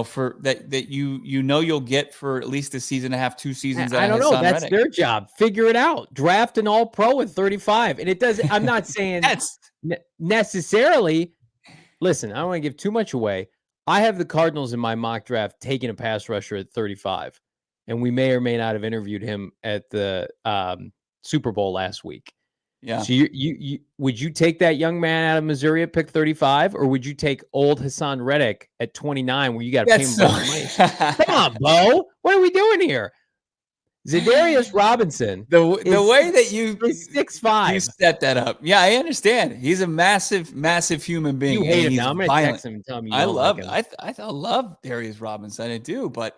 for that you'll get for at least a season and a half, 2 seasons. I don't know. That's Reddick. Their job. Figure it out. Draft an all-pro at 35. And it does. I'm not saying necessarily. Listen, I don't want to give too much away. I have the Cardinals in my mock draft taking a pass rusher at 35. And we may or may not have interviewed him at the Super Bowl last week. Yeah. So you would you take that young man out of Missouri at pick 35, or would you take old Haason Reddick at 29 where you got to pay him money? Come on, Bo. What are we doing here? Za'Darius Robinson. The way that you 6'5", you set that up. Yeah, I understand. He's a massive human being. You hate him now. I'm going to text him and tell him you I don't love like him. I love Darius Robinson. I do, but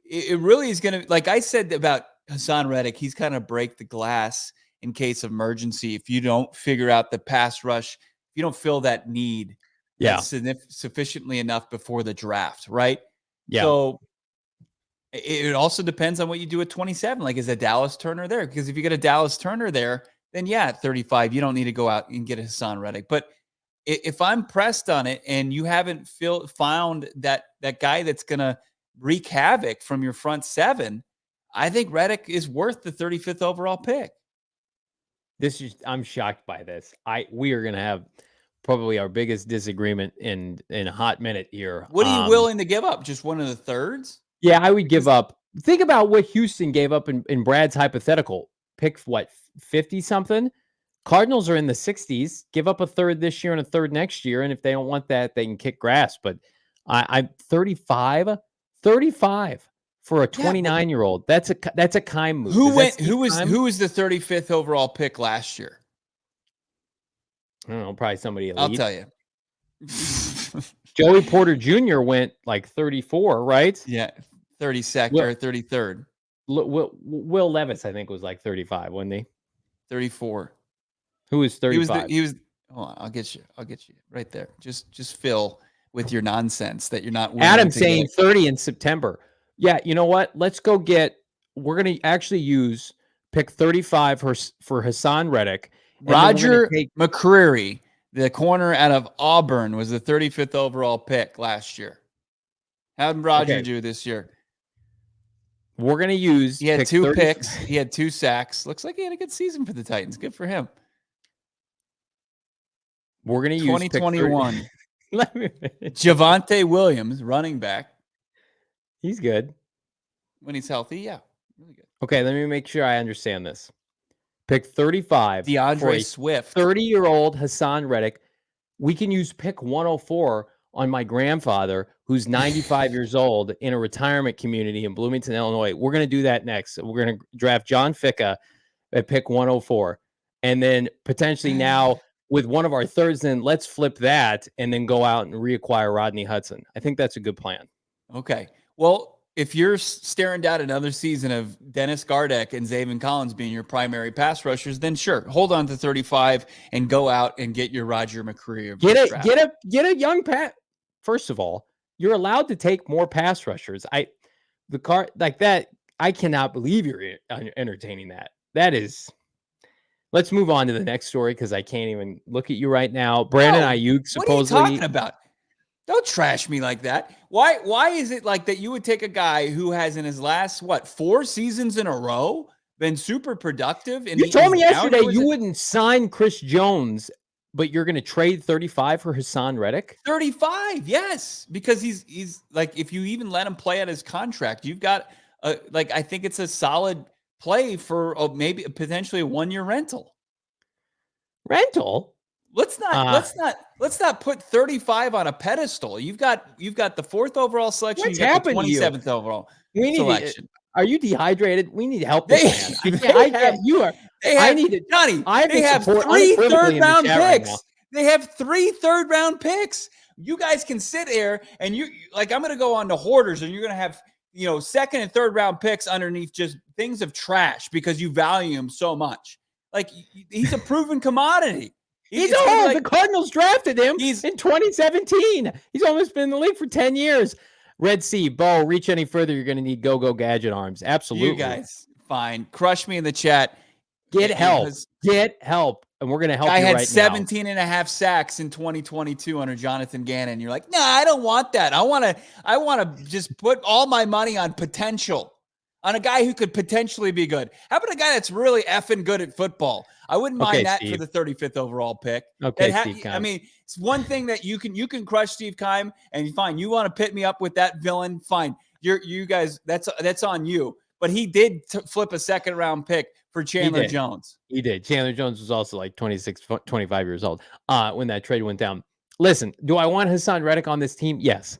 it really is going to, like I said about Haason Reddick, he's kind of break the glass in case of emergency. If you don't figure out the pass rush, if you don't fill that need sufficiently enough before the draft, right? Yeah. So it also depends on what you do at 27. Like, is a Dallas Turner there? Because if you get a Dallas Turner there, then at 35, you don't need to go out and get a Haason Reddick. But if I'm pressed on it and you haven't found that guy that's going to wreak havoc from your front 7, I think Reddick is worth the 35th overall pick. I'm shocked by this. We are going to have probably our biggest disagreement in a hot minute here. What are you willing to give up? Just one of the thirds? Yeah, I would give up. Think about what Houston gave up in Brad's hypothetical. Pick 50 something. Cardinals are in the 60s. Give up a third this year and a third next year, and if they don't want that, they can kick grass. But I'm 35 for a 29-year-old. That's a Keim move. Who was the 35th overall pick last year? I don't know, probably somebody elite. I'll tell you. Joey Porter Jr. went 34, right? Yeah, 32nd or 33rd. Will Levis, I think, was 35, wasn't he? 34. Who is 35? He was. Hold on, I'll get you right there. Just fill with your nonsense that you're not. Adam saying 30 in September. Yeah, you know what? Let's go get. We're going to actually use pick 35 for Haason Reddick. Roger McCreary, the corner out of Auburn, was the 35th overall pick last year. How did Roger do this year? We're going to use. He had 2 picks. He had 2 sacks. Looks like he had a good season for the Titans. Good for him. We're going to use 2021. Javonte Williams, running back. He's good. When he's healthy, yeah. Really good. Okay, let me make sure I understand this. Pick 35. DeAndre Swift. 30-year-old Haason Reddick. We can use pick 104 on my grandfather, who's 95 years old in a retirement community in Bloomington, Illinois. We're going to do that next. We're going to draft John Ficca at pick 104. And then potentially now with one of our thirds, then let's flip that and then go out and reacquire Rodney Hudson. I think that's a good plan. Okay. Well, if you're staring down another season of Dennis Gardeck and Zaven Collins being your primary pass rushers, then sure, hold on to 35 and go out and get your Roger McCreary. Get a young Pat. First of all, you're allowed to take more pass rushers. The car like that. I cannot believe you're entertaining that. That is. Let's move on to the next story because I can't even look at you right now. Brandon Aiyuk supposedly. What are you talking about? Don't trash me like that. Why is it like that you would take a guy who has in his last, 4 seasons in a row been super productive? And you told me yesterday you wouldn't sign Chris Jones, but you're going to trade 35 for Haason Reddick? 35, yes. Because he's like, if you even let him play at his contract, you've got, I think it's a solid play for maybe potentially a 1-year rental. Let's not put 35 on a pedestal. You've got the 4th overall selection. What's happened to you? 27th overall selection. Are you dehydrated? We need help. They have 3 third-round picks. Right, they have 3 third-round picks. You guys can sit here and I'm going to go on to Hoarders, and you're going to have 2nd and 3rd round picks underneath just things of trash because you value him so much. Like, he's a proven commodity. He's old. The Cardinals drafted him in 2017. He's almost been in the league for 10 years. Red Sea, Bo, reach any further, you're going to need go-go gadget arms. Absolutely. You guys, fine. Crush me in the chat. Get help. Get help. And we're going to help you right now. I had 17 and a half sacks in 2022 under Jonathan Gannon. You're like, no, I don't want that. I want to just put all my money on potential, on a guy who could potentially be good. How about a guy that's really effing good at football? I wouldn't mind that, Steve, for the 35th overall pick. Okay, Steve Keim. I mean, it's one thing that you can crush Steve Keim, and fine. You want to pit me up with that villain? Fine. You guys, that's on you. But he did flip a 2nd round pick for Chandler Jones. He did. Chandler Jones was also like 26, 25 years old when that trade went down. Listen, do I want Haason Reddick on this team? Yes.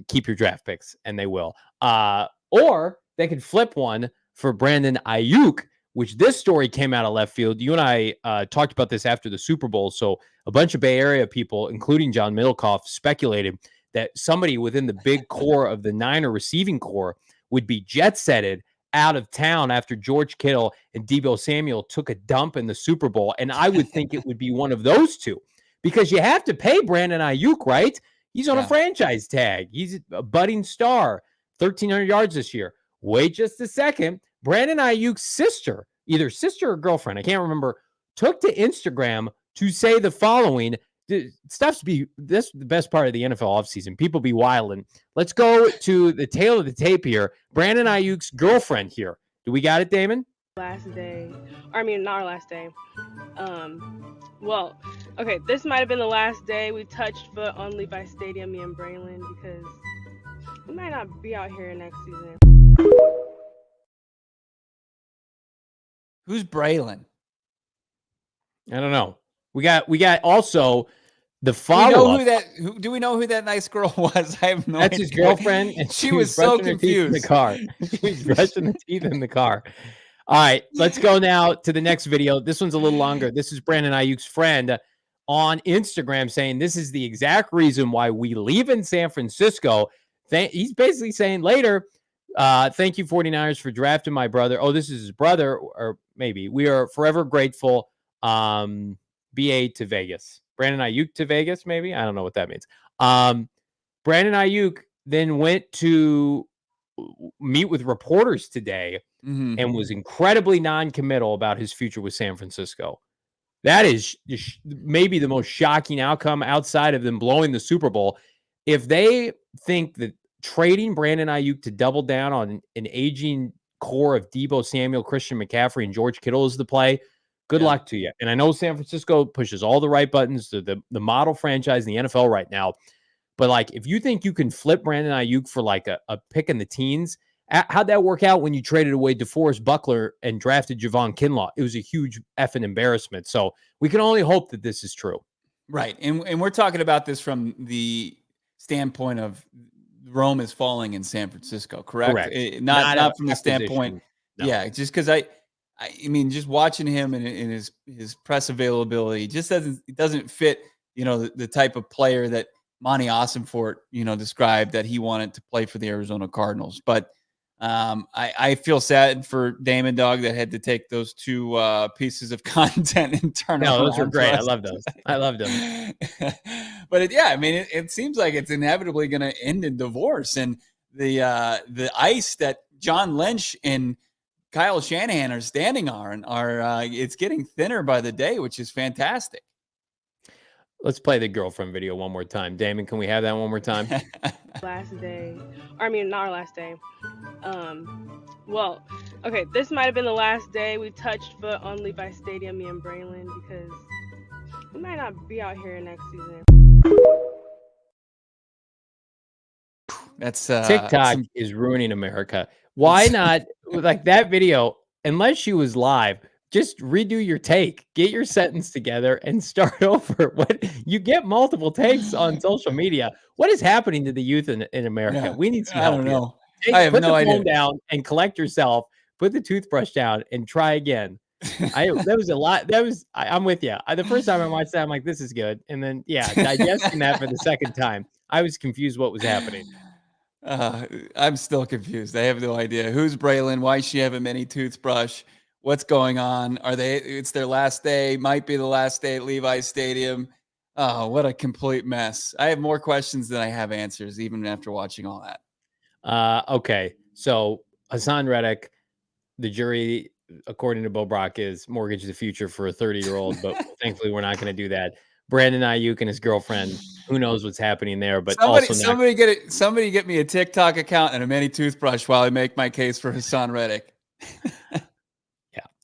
Keep your draft picks, and they will. Or they could flip one for Brandon Aiyuk, which this story came out of left field. You and I talked about this after the Super Bowl. So a bunch of Bay Area people, including John Middlecoff, speculated that somebody within the big core of the Niner receiving core would be jet-setted out of town after George Kittle and Deebo Samuel took a dump in the Super Bowl. And I would think it would be one of those two, because you have to pay Brandon Aiyuk, right? He's on a franchise tag. He's a budding star, 1,300 yards this year. Wait just a second. Brandon Ayuk's sister, either sister or girlfriend, I can't remember, took to Instagram to say the following. That's the best part of the NFL offseason. People be wilding. Let's go to the tail of the tape here. Brandon Ayuk's girlfriend here. Do we got it, Damon? Last day. I mean, not our last day. Well, okay, this might have been the last day we touched foot on Levi Stadium, me and Braylon, because we might not be out here next season. Who's Braylon? I don't know. We got also the follow-up. Do we know who that nice girl was? I have no idea. That's his girlfriend, and she was so confused in the car. She was brushing the teeth in the car. All right, let's go now to the next video. This one's a little longer. This is Brandon Ayuk's friend on Instagram saying this is the exact reason why we leave in San Francisco. He's basically saying later, thank you 49ers for drafting my brother. Oh, this is his brother, or maybe. We are forever grateful. BA to Vegas. Brandon Aiyuk to Vegas, maybe? I don't know what that means. Brandon Aiyuk then went to meet with reporters today and was incredibly non-committal about his future with San Francisco. That is maybe the most shocking outcome outside of them blowing the Super Bowl. If they think that trading Brandon Aiyuk to double down on an aging core of Deebo Samuel, Christian McCaffrey, and George Kittle is the play, good luck to you. And I know San Francisco pushes all the right buttons to the model franchise in the NFL right now. But like, if you think you can flip Brandon Aiyuk for like a pick in the teens, how'd that work out when you traded away DeForest Buckler and drafted Javon Kinlaw? It was a huge effing embarrassment. So we can only hope that this is true. Right. And we're talking about this from the standpoint of Rome is falling in San Francisco, correct? Correct. Not from the standpoint. No. Yeah, just because I mean, just watching him in his press availability just doesn't fit, the type of player that Monty Ossenfort, described that he wanted to play for the Arizona Cardinals. But I feel sad for Damon Dog that had to take those two pieces of content and turn them around. No, those were great. I love those. I loved them. But it seems like it's inevitably going to end in divorce. And the ice that John Lynch and Kyle Shanahan are standing on it's getting thinner by the day, which is fantastic. Let's play the girlfriend video one more time. Damon, can we have that one more time? Last day. Or, I mean, not our last day. Well, okay, this might have been the last day we touched foot on Levi Stadium, me and Braylon, because we might not be out here next season. That's TikTok is ruining America. Why not, like that video, unless she was live, just redo your take, get your sentence together and start over. What you get multiple takes on social media. What is happening to the youth in America? Yeah, We need some I help. don't know. I have no idea. Put the phone down and collect yourself. Put the toothbrush down and try again. That was a lot. I'm with you. The first time I watched that, I'm like, this is good. And then, digesting that for the second time, I was confused what was happening. I'm still confused. I have no idea. Who's Braylon? Why does she have a mini toothbrush? What's going on? It's their last day, might be the last day at Levi's Stadium. Oh, what a complete mess. I have more questions than I have answers, even after watching all that. Okay. So Haason Reddick, the jury, according to Bo Brack, is mortgage the future for a 30-year-old, but thankfully we're not going to do that. Brandon Aiyuk and his girlfriend, who knows what's happening there, but somebody get me a TikTok account and a mini toothbrush while I make my case for Haason Reddick.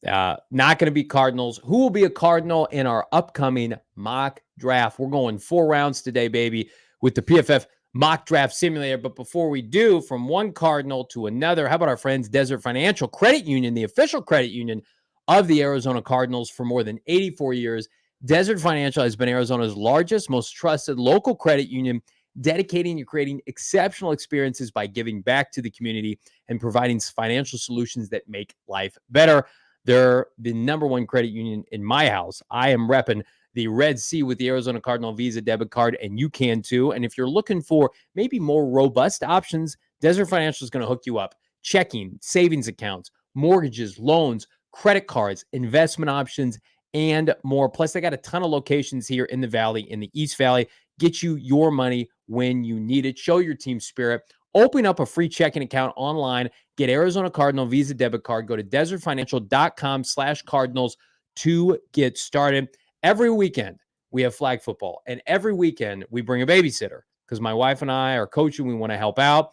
Not going to be Cardinals. Who will be a Cardinal in our upcoming mock draft? We're going 4 rounds today, baby, with the PFF mock draft simulator. But before we do, from one Cardinal to another, how about our friends Desert Financial Credit Union, the official credit union of the Arizona Cardinals for more than 84 years. Desert Financial has been Arizona's largest, most trusted local credit union, dedicating to creating exceptional experiences by giving back to the community and providing financial solutions that make life better. They're the number one credit union in my house. I am repping the Red Sea with the Arizona Cardinal Visa debit card, and you can too. And if you're looking for maybe more robust options, Desert Financial is going to hook you up. Checking, savings accounts, mortgages, loans, credit cards, investment options, and more. Plus, they got a ton of locations here in the Valley, in the East Valley. Get you your money when you need it. Show your team spirit. Open up a free checking account online. Get Arizona Cardinal Visa debit card. Go to desertfinancial.com/Cardinals to get started. Every weekend, we have flag football. And every weekend, we bring a babysitter because my wife and I are coaching. We want to help out.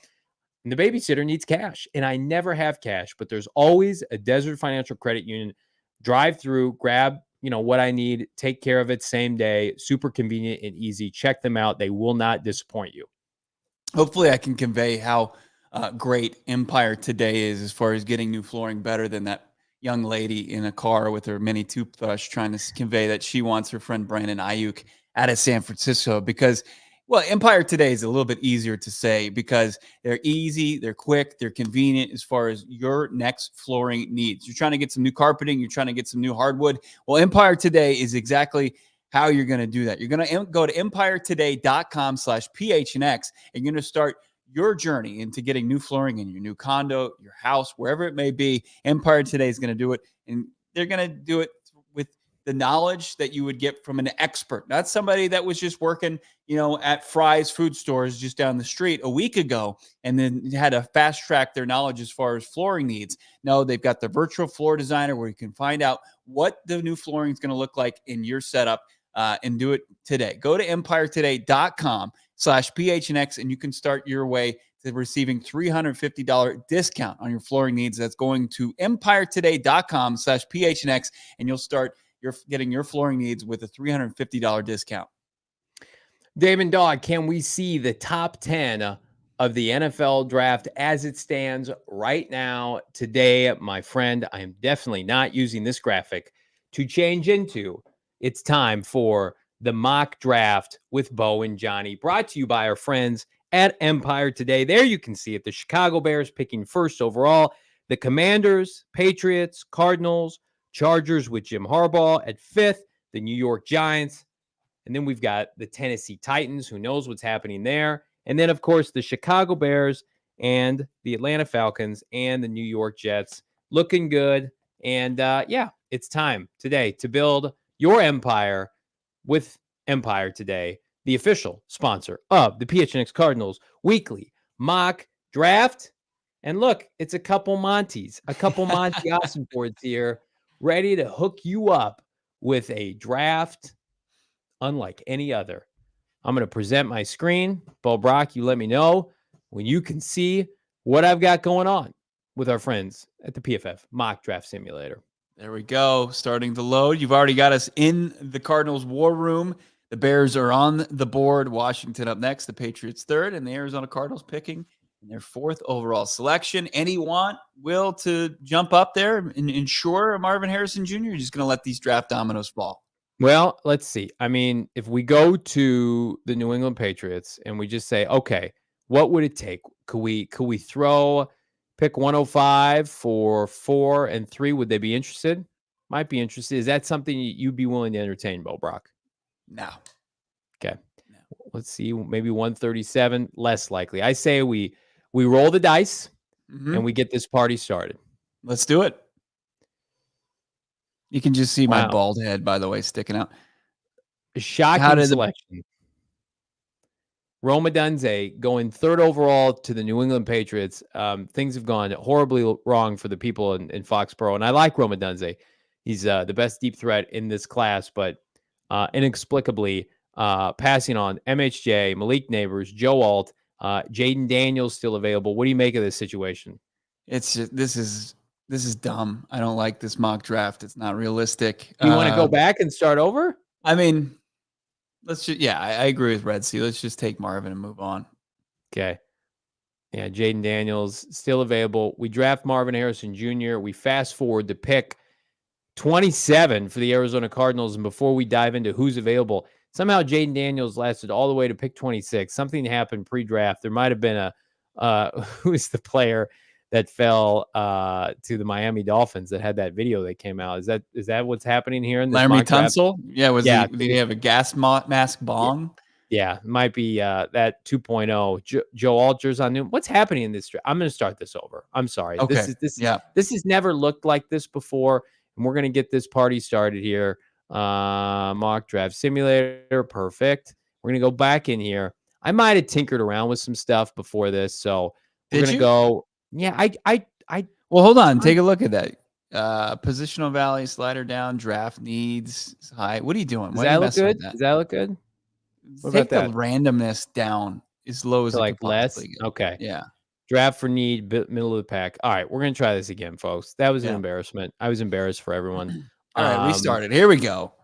And the babysitter needs cash. And I never have cash, but there's always a Desert Financial Credit Union. Drive through, grab what I need, take care of it same day. Super convenient and easy. Check them out. They will not disappoint you. Hopefully I can convey how great Empire today is as far as getting new flooring, better than that young lady in a car with her mini toothbrush trying to convey that she wants her friend Brandon Aiyuk out of San Francisco because, well, Empire today is a little bit easier to say because they're easy, they're quick, they're convenient as far as your next flooring needs. You're trying to get some new carpeting, you're trying to get some new hardwood. Well, Empire today is exactly how you're going to do that. You're going to go to empiretoday.com/PHNX and you're going to start your journey into getting new flooring in your new condo, your house, wherever it may be. Empire Today is going to do it, and they're going to do it with the knowledge that you would get from an expert, not somebody that was just working, at Fry's food stores just down the street a week ago and then had to fast track their knowledge as far as flooring needs. No, they've got the virtual floor designer where you can find out what the new flooring is going to look like in your setup and do it today. Go to empiretoday.com/PHNX and you can start your way to receiving $350 discount on your flooring needs. That's going to empiretoday.com/PHNX and you'll start getting your flooring needs with a $350 discount. Damon Dog, can we see the top 10 of the NFL draft as it stands right now today? My friend, I am definitely not using this graphic to change into. It's time for the mock draft with Bo and Johnny, brought to you by our friends at Empire Today. There you can see it. The Chicago Bears picking first overall. The Commanders, Patriots, Cardinals, Chargers with Jim Harbaugh at 5th. The New York Giants. And then we've got the Tennessee Titans. Who knows what's happening there? And then, of course, the Chicago Bears and the Atlanta Falcons and the New York Jets. Looking good. And, it's time today to build your empire with Empire Today, the official sponsor of the PHNX Cardinals weekly mock draft. And look, it's a couple Monty Austin boards here, ready to hook you up with a draft unlike any other. I'm going to present my screen. Bo Brack, you let me know when you can see what I've got going on with our friends at the PFF Mock Draft Simulator. There we go. Starting to load. You've already got us in the Cardinals war room. The Bears are on the board. Washington up next. The Patriots third. And the Arizona Cardinals picking in their 4th overall selection. Any want, Will, to jump up there and ensure Marvin Harrison Jr.? You're just going to let these draft dominoes fall? Well, let's see. I mean, if we go to the New England Patriots and we just say, okay, what would it take? Could we throw pick 105 for 4 and 3? Would they be interested? Might be interested. Is that something you'd be willing to entertain, Bo Brock? No. Okay. No. Let's see. Maybe 137. Less likely. I say we roll the dice and we get this party started. Let's do it. You can just see my bald head, by the way, sticking out. Shocking selection. Rome Odunze going 3rd overall to the New England Patriots. Things have gone horribly wrong for the people in Foxborough, and I like Rome Odunze. He's the best deep threat in this class, but inexplicably passing on MHJ, Malik Neighbors, Joe Alt, Jaden Daniels still available. What do you make of this situation? It's just, this is dumb. I don't like this mock draft. It's not realistic. You want to go back and start over? I mean, I agree with Red Sea. Let's just take Marvin and move on. Okay. Yeah, Jaden Daniels still available. We draft Marvin Harrison Jr. We fast forward to pick 27 for the Arizona Cardinals. And before we dive into who's available, somehow Jaden Daniels lasted all the way to pick 26. Something happened pre-draft. There might have been who's the player that fell to the Miami Dolphins that had that video that came out. Is that what's happening here in this Laramie Tunsil? Yeah, did he have a gas mask bong? Yeah, it might be that 2.0. Joe Alter's on new. What's happening in this draft? I'm going to start this over. I'm sorry. Okay. This has never looked like this before, and we're going to get this party started here. Mock draft simulator, perfect. We're going to go back in here. I might have tinkered around with some stuff before this, so we're going to go. Yeah, Well, hold on. Take a look at that. Positional value, slider down, draft needs high. What are you doing? Does that look good? Does that look good? What Take the randomness down as low as it like less. Okay. Yeah. Draft for need, middle of the pack. All right, we're gonna try this again, folks. That was an embarrassment. I was embarrassed for everyone. All right, we started. Here we go.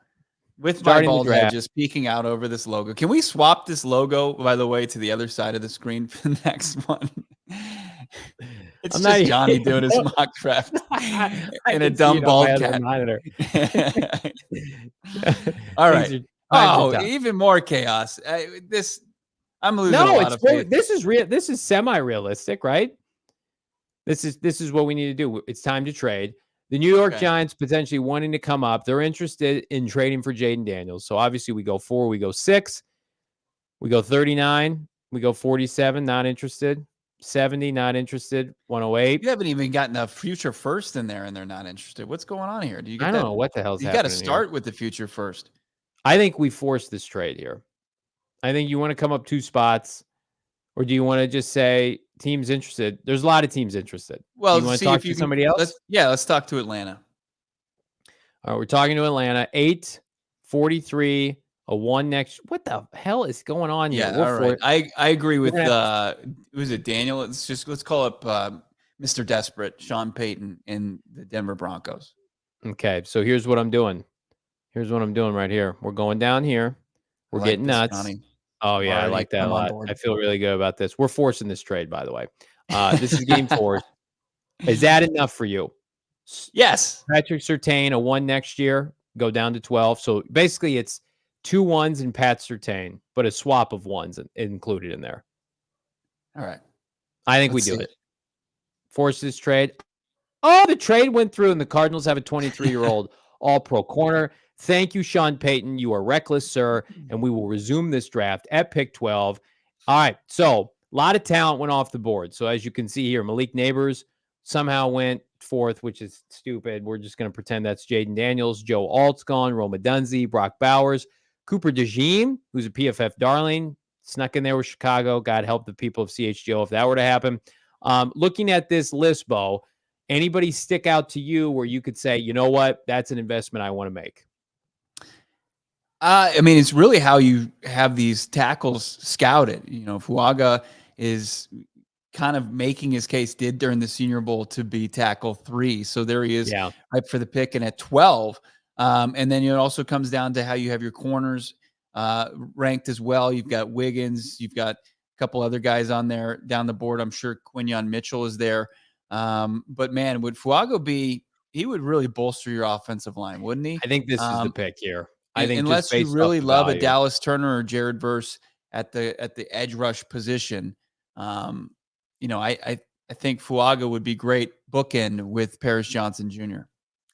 With my bald head just peeking out over this logo. Can we swap this logo, by the way, to the other side of the screen for the next one? It's just Johnny doing his mock draft in a dumb bald cat. All right. Even more chaos. I'm losing a lot of faith. This is real. This is semi-realistic, right? This is what we need to do. It's time to trade. The New York Giants potentially wanting to come up. They're interested in trading for Jaden Daniels. So obviously we go 4, we go 6, we go 39, we go 47, not interested. 170, not interested. 108. You haven't even gotten a future first in there, and they're not interested. What's going on here? Do you get I don't know what the hell's You got to happening here. start with the future first. I think we force this trade here. I think you want to come up 2 spots, or do you want to just say teams interested? There's a lot of teams interested. Well, do you want to talk to somebody else? Let's talk to Atlanta. All right, we're talking to Atlanta. 8-43, a 1 next. What the hell is going on here? Yeah, all right. I agree with was it Daniel? Let's call up Mr. Desperate, Sean Payton in the Denver Broncos. Okay, so here's what I'm doing. Here's what I'm doing right here. We're going down here. We're getting nuts. Johnny. Oh, yeah, I like that a lot. I feel really good about this. We're forcing this trade, by the way. This is game 4. Is that enough for you? Yes. Patrick Surtain, a 1 next year, go down to 12. So basically it's 2 1s and Pat Surtain, but a swap of 1s included in there. All right. I think we do it. Force this trade. Oh, the trade went through, and the Cardinals have a 23-year-old all-pro corner. Thank you, Sean Payton. You are reckless, sir, and we will resume this draft at pick 12. All right, so a lot of talent went off the board. So as you can see here, Malik Neighbors somehow went 4th, which is stupid. We're just going to pretend that's Jaden Daniels. Joe Alt's gone. Roma Dunze, Brock Bowers. Cooper DeJean, who's a PFF darling, snuck in there with Chicago. God help the people of CHGO if that were to happen. Looking at this list, Bo, anybody stick out to you where you could say, you know what, that's an investment I want to make? I mean, it's really how you have these tackles scouted. You know, Fuaga is kind of making his case, did during the Senior Bowl, to be tackle 3. So there he is, right for the pick, and at 12. And then it also comes down to how you have your corners ranked as well. You've got Wiggins. You've got a couple other guys on there down the board. I'm sure Quinyon Mitchell is there. But, man, would Fuaga be – he would really bolster your offensive line, wouldn't he? I think this is the pick here. I think unless you really love a Dallas Turner or Jared Verse at the edge rush position, you know, I think Fuaga would be great bookend with Paris Johnson Jr.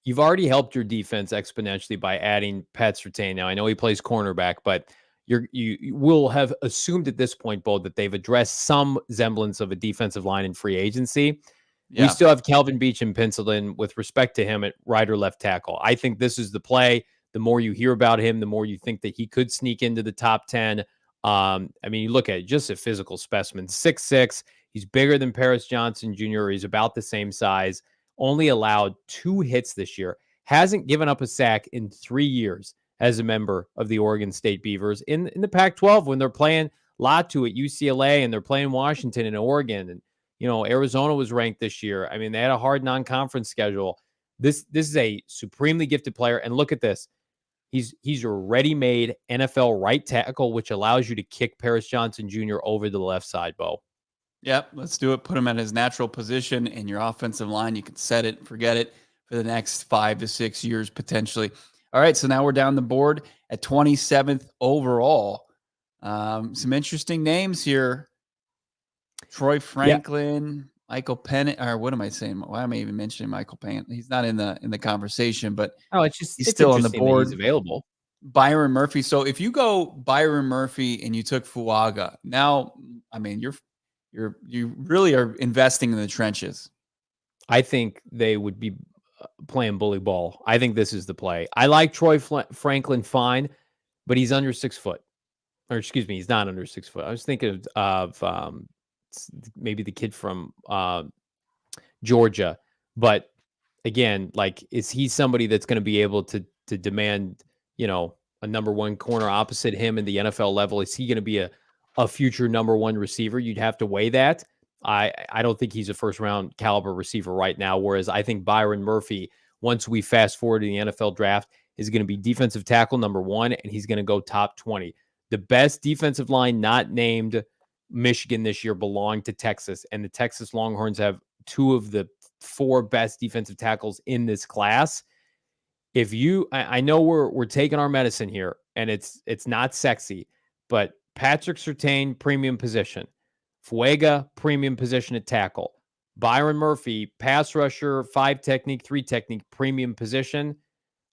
You've already helped your defense exponentially by adding Pat Surtain. Now, I know he plays cornerback, but you will have assumed at this point, Bo, that they've addressed some semblance of a defensive line in free agency. Yeah. We still have Calvin Beachum penciled in with respect to him at right or left tackle. I think this is the play. The more you hear about him, the more you think that he could sneak into the top 10. I mean, you look at it, just a physical specimen, 6'6". He's bigger than Paris Johnson Jr. He's about the same size. Only allowed 2 hits this year. Hasn't given up a sack in 3 years as a member of the Oregon State Beavers. In the Pac-12, when they're playing Latu at UCLA and they're playing Washington and Oregon, and you know Arizona was ranked this year. I mean, they had a hard non-conference schedule. This is a supremely gifted player. And look at this. He's a ready-made NFL right tackle, which allows you to kick Paris Johnson Jr. over to the left side, Bo. Yep, let's do it. Put him at his natural position in your offensive line. You can set it, forget it for the next 5 to 6 years potentially. All right, so now we're down the board at 27th overall. Some interesting names here. Troy Franklin, Michael Penn, or what am I saying? Why am I even mentioning Michael Penn? He's not in the conversation, but he's still on the board. He's available. Byron Murphy. So if you go Byron Murphy and you took Fuaga, now I mean you really are investing in the trenches. I think they would be playing bully ball. I think this is the play. I like Troy Franklin fine, but he's under 6 foot. Or excuse me, he's not under 6 foot. I was thinking of maybe the kid from Georgia. But again, like, is he somebody that's going to be able to demand, you know, a number 1 corner opposite him in the NFL level? Is he going to be a future number 1 receiver? You'd have to weigh that. I don't think he's a first round caliber receiver right now. Whereas I think Byron Murphy, once we fast forward to the NFL draft, is going to be defensive tackle number 1, and he's going to go top 20. The best defensive line not named Michigan this year belonged to Texas, and the Texas Longhorns have 2 of the 4 best defensive tackles in this class. If I know we're taking our medicine here, and it's not sexy, but Patrick Surtain, premium position. Fuaga, premium position at tackle. Byron Murphy, pass rusher, 5 technique, 3 technique, premium position.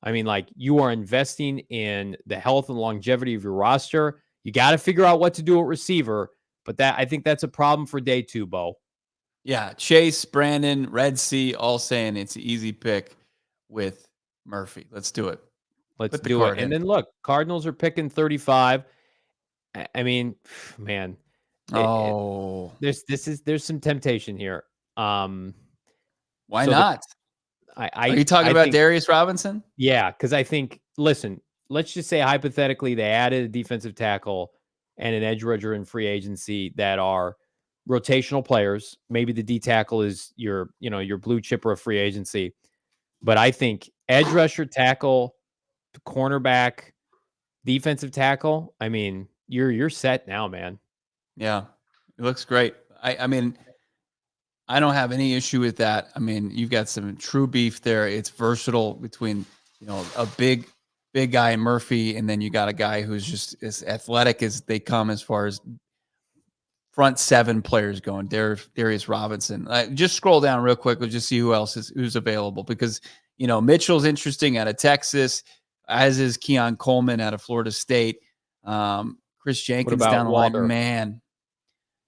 I mean, like, you are investing in the health and longevity of your roster. You got to figure out what to do at receiver, but I think that's a problem for day 2, Bo. Yeah, Chase, Brandon, Red Sea, all saying it's an easy pick with Murphy. Let's do it. Let's Put the do it. card And in. then look, Cardinals are picking 35. I mean, man, Oh, there's some temptation here. why So the not? Are I you talking I about think Darius Robinson? yeah, because I think listen, let's just say hypothetically they added a defensive tackle and an edge rusher in free agency that are rotational players. Maybe the D tackle is your blue chipper of free agency, but I think edge rusher, tackle, cornerback, defensive tackle. I mean, you're set now, man. Yeah, it looks great. I mean, I don't have any issue with that. I mean, you've got some true beef there. It's versatile between, a big guy in Murphy, and then you got a guy who's just as athletic as they come as far as front seven players going. Darius Robinson. Just scroll down real quick. We'll just see who's available because Mitchell's interesting out of Texas, as is Keon Coleman out of Florida State. Chris Jenkins about down the line, Walker? man.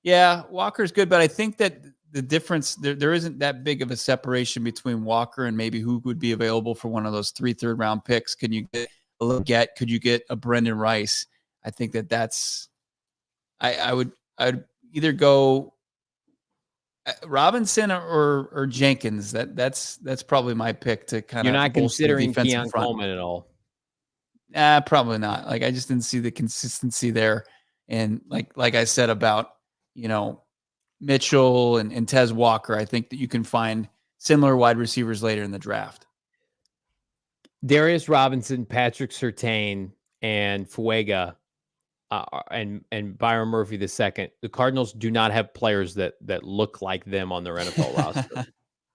Yeah, Walker's good, but I think that the difference there isn't that big of a separation between Walker and maybe who would be available for one of those 3 third-round picks. Can you get a little Could you get a Brendan Rice? I think that's I'd either go Robinson or Jenkins. That's probably my pick to kind You're of not bolster the considering defensive Keon front. Coleman at all. Probably not. Like I just didn't see the consistency there. And like I said about, Mitchell and Tez Walker, I think that you can find similar wide receivers later in the draft. Darius Robinson, Patrick Surtain, and Fuega, and Byron Murphy II. The Cardinals do not have players that look like them on their NFL roster.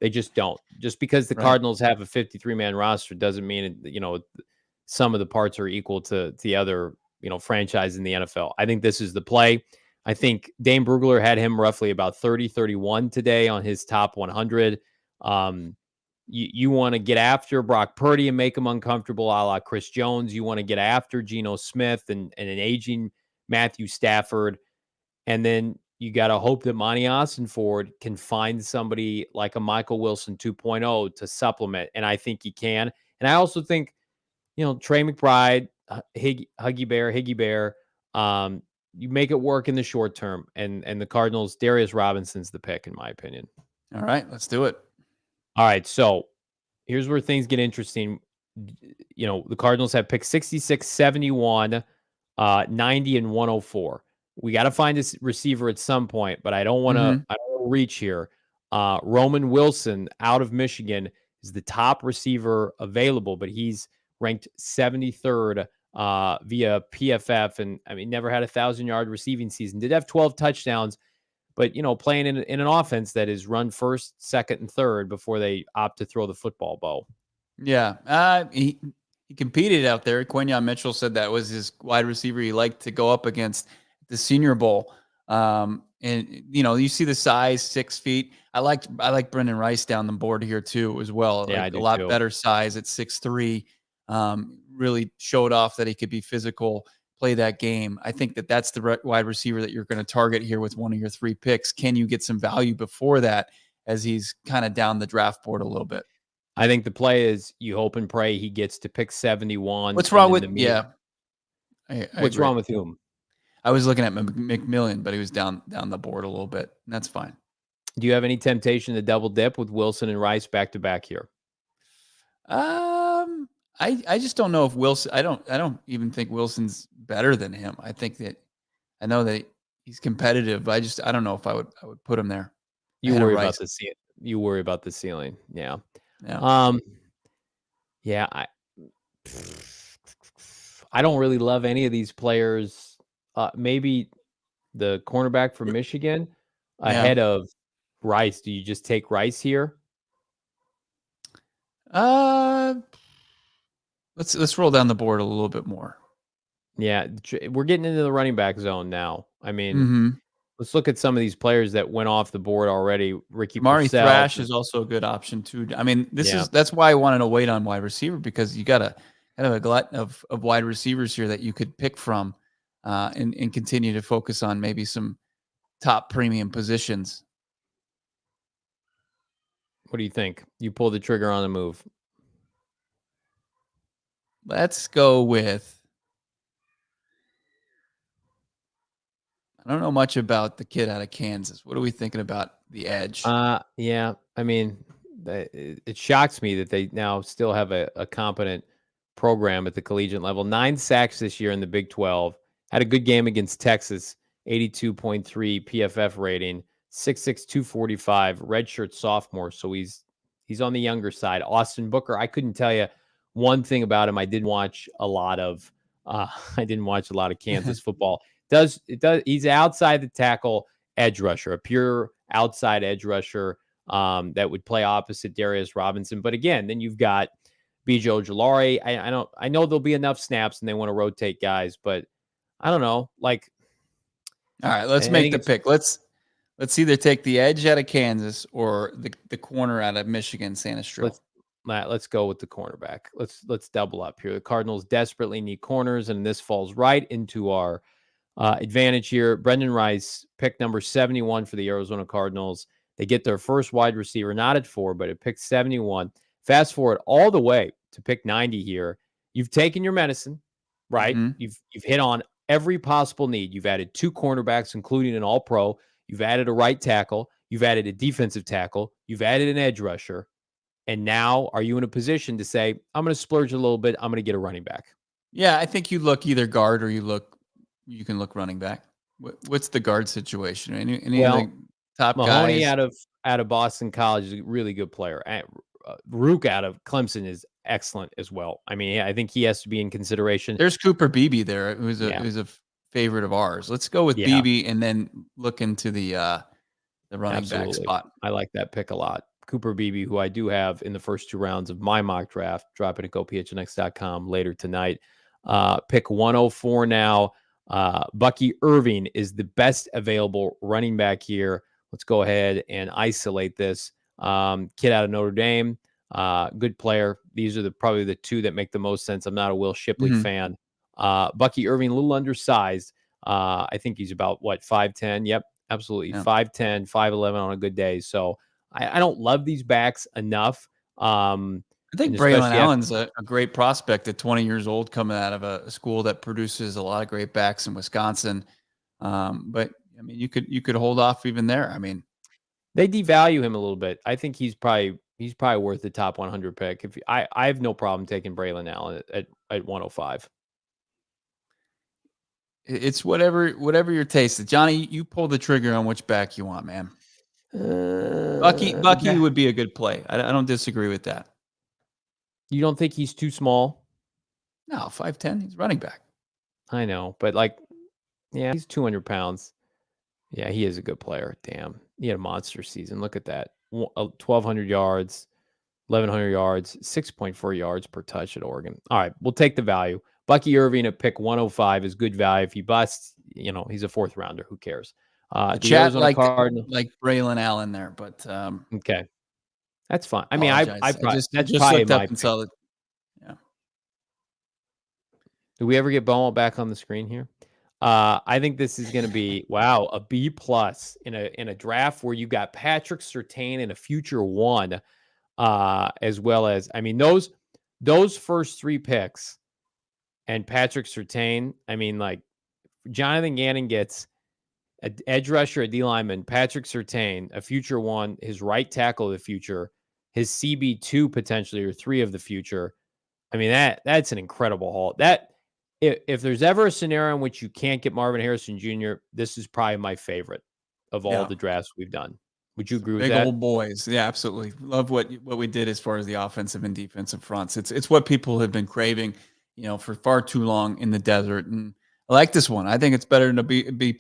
They just don't. Just because the Cardinals have a 53-man roster doesn't mean some of the parts are equal to the other franchise in the NFL. I think this is the play. I think Dane Brugler had him roughly about 30-31 today on his top 100. You want to get after Brock Purdy and make him uncomfortable, a la Chris Jones. You want to get after Geno Smith and an aging Matthew Stafford. And then you got to hope that Monty Ossenford can find somebody like a Michael Wilson 2.0 to supplement. And I think he can. And I also think, Trey McBride, Higgy Bear, you make it work in the short term. And the Cardinals, Darius Robinson's the pick, in my opinion. All right, let's do it. All right, so here's where things get interesting. The Cardinals have picked 66, 71, 90, and 104. We got to find this receiver at some point, but I don't want to reach here. Roman Wilson out of Michigan is the top receiver available, but he's ranked 73rd via PFF, and I mean, never had a 1,000-yard receiving season. Did have 12 touchdowns, but playing in an offense that is run first, second, and third before they opt to throw the football, Bo. Yeah, he competed out there. Quinyon Mitchell said that was his wide receiver he liked to go up against at the Senior Bowl. And you see the size, 6 feet. I like Brendan Rice down the board here too, as well. Yeah, like a lot better size at 6'3". Really showed off that he could be physical, play that game. I think that's the wide receiver that you're going to target here with one of your 3 picks. Can you get some value before that as he's kind of down the draft board a little bit? I think the play is you hope and pray he gets to pick 71. What's wrong with What's wrong with whom? I was looking at McMillan, but he was down the board a little bit. And that's fine. Do you have any temptation to double dip with Wilson and Rice back to back here? I just don't know if Wilson. I don't even think Wilson's better than him. I think that I know that he's competitive, but I don't know if I would put him there. You worry about the ceiling. You worry about the ceiling. Yeah. Yeah. Yeah. I don't really love any of these players. Maybe the cornerback from Michigan ahead of Rice. Do you just take Rice here? Let's roll down the board a little bit more. Yeah, we're getting into the running back zone now. I mean, let's look at some of these players that went off the board already. Ricky Mari Purcell Thrash is also a good option too. I mean, that's why I wanted to wait on wide receiver, because you got a glut of wide receivers here that you could pick from, and continue to focus on maybe some top premium positions. What do you think? You pull the trigger on the move. Let's go with. I don't know much about the kid out of Kansas. What are we thinking about the edge? Yeah. I mean, it shocks me that they now still have a competent program at the collegiate level. 9 sacks this year in the Big 12. Had a good game against Texas, 82.3 PFF rating, 6'6", 245, redshirt sophomore. So he's on the younger side. Austin Booker, I couldn't tell you one thing about him. I didn't watch a lot of Kansas football. He's outside the tackle edge rusher, a pure outside edge rusher that would play opposite Darius Robinson. But again, then you've got B.J. Ojulari. I know there'll be enough snaps and they want to rotate guys, but I don't know. Like, all right, let's make the pick. Let's either take the edge out of Kansas or the corner out of Michigan, Sanistril. Let's go with the cornerback. Let's double up here. The Cardinals desperately need corners, and this falls right into our advantage here. Brendan Rice, pick number 71 for the Arizona Cardinals. They get their first wide receiver, not at 4, but at pick 71. Fast forward all the way to pick 90 here. You've taken your medicine, right? Mm-hmm. You've hit on every possible need. You've added 2 cornerbacks, including an all-pro. You've added a right tackle. You've added a defensive tackle. You've added an edge rusher. And now are you in a position to say, I'm going to splurge a little bit. I'm going to get a running back? Yeah, I think you look either guard or you can look running back. What's the guard situation? Any of the top Mahoney guys? out of Boston College is a really good player. Rook out of Clemson is excellent as well. I mean, I think he has to be in consideration. There's Cooper Beebe there, who's a favorite of ours. Let's go with Beebe and then look into the running back spot. I like that pick a lot. Cooper Beebe, who I do have in the first 2 rounds of my mock draft. Drop it at gophnx.com later tonight. Pick 104 now. Bucky Irving is the best available running back here. Let's go ahead and isolate this. Kid out of Notre Dame, good player. These are probably the 2 that make the most sense. I'm not a Will Shipley fan. Bucky Irving, a little undersized. I think he's about 5'10". Yep, absolutely. Yeah. 5'10", 5'11" on a good day. So I don't love these backs enough. I think Braylon Allen's a great prospect at 20 years old, coming out of a school that produces a lot of great backs in Wisconsin. But I mean, you could hold off even there. I mean, they devalue him a little bit. I think he's probably worth the top 100 pick. I have no problem taking Braylon Allen at 105. It's whatever your taste is. Johnny, you pull the trigger on which back you want, man. Bucky would be a good play. I don't disagree with that. You don't think he's too small? No, 5'10". He's running back. I know, but he's 200 pounds. Yeah, he is a good player. Damn, he had a monster season. Look at that. 1,200 yards, 1,100 yards, 6.4 yards per touch at Oregon. All right, we'll take the value. Bucky Irving at pick 105 is good value. If he busts, he's a 4th rounder. Who cares? Chat like Braylon Allen there, but okay, that's fine. I mean, I just looked up and saw that. Yeah. Do we ever get Beaumont back on the screen here? I think this is going to be a B+ in a draft where you got Patrick Surtain in a future 1, as well as those first 3 picks and Patrick Surtain. I mean, Jonathan Gannon gets an edge rusher, a D lineman, Patrick Surtain, a future 1, his right tackle of the future, his CB2 potentially, or 3 of the future. I mean, that's an incredible haul. If there's ever a scenario in which you can't get Marvin Harrison Jr., this is probably my favorite of all the drafts we've done. Would you agree with that? Big old boys. Yeah, absolutely. Love what we did as far as the offensive and defensive fronts. It's what people have been craving, for far too long in the desert. And I like this one. I think it's better than a B+.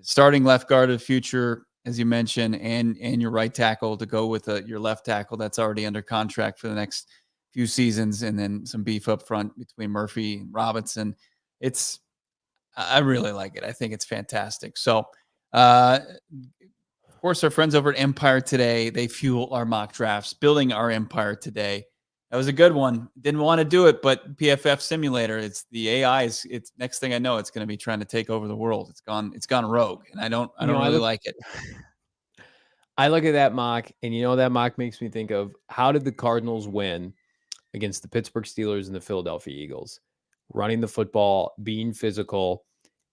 Starting left guard of the future, as you mentioned, and your right tackle to go with your left tackle that's already under contract for the next few seasons, and then some beef up front between Murphy and Robinson. I really like it. I think it's fantastic. So, of course, our friends over at Empire Today, they fuel our mock drafts, building our empire today. That was a good one. Didn't want to do it, but PFF Simulator, it's the AI. It's next thing I know, it's going to be trying to take over the world. It's gone rogue, and I don't really like it. I look at that mock, and that mock makes me think of, how did the Cardinals win against the Pittsburgh Steelers and the Philadelphia Eagles? Running the football, being physical,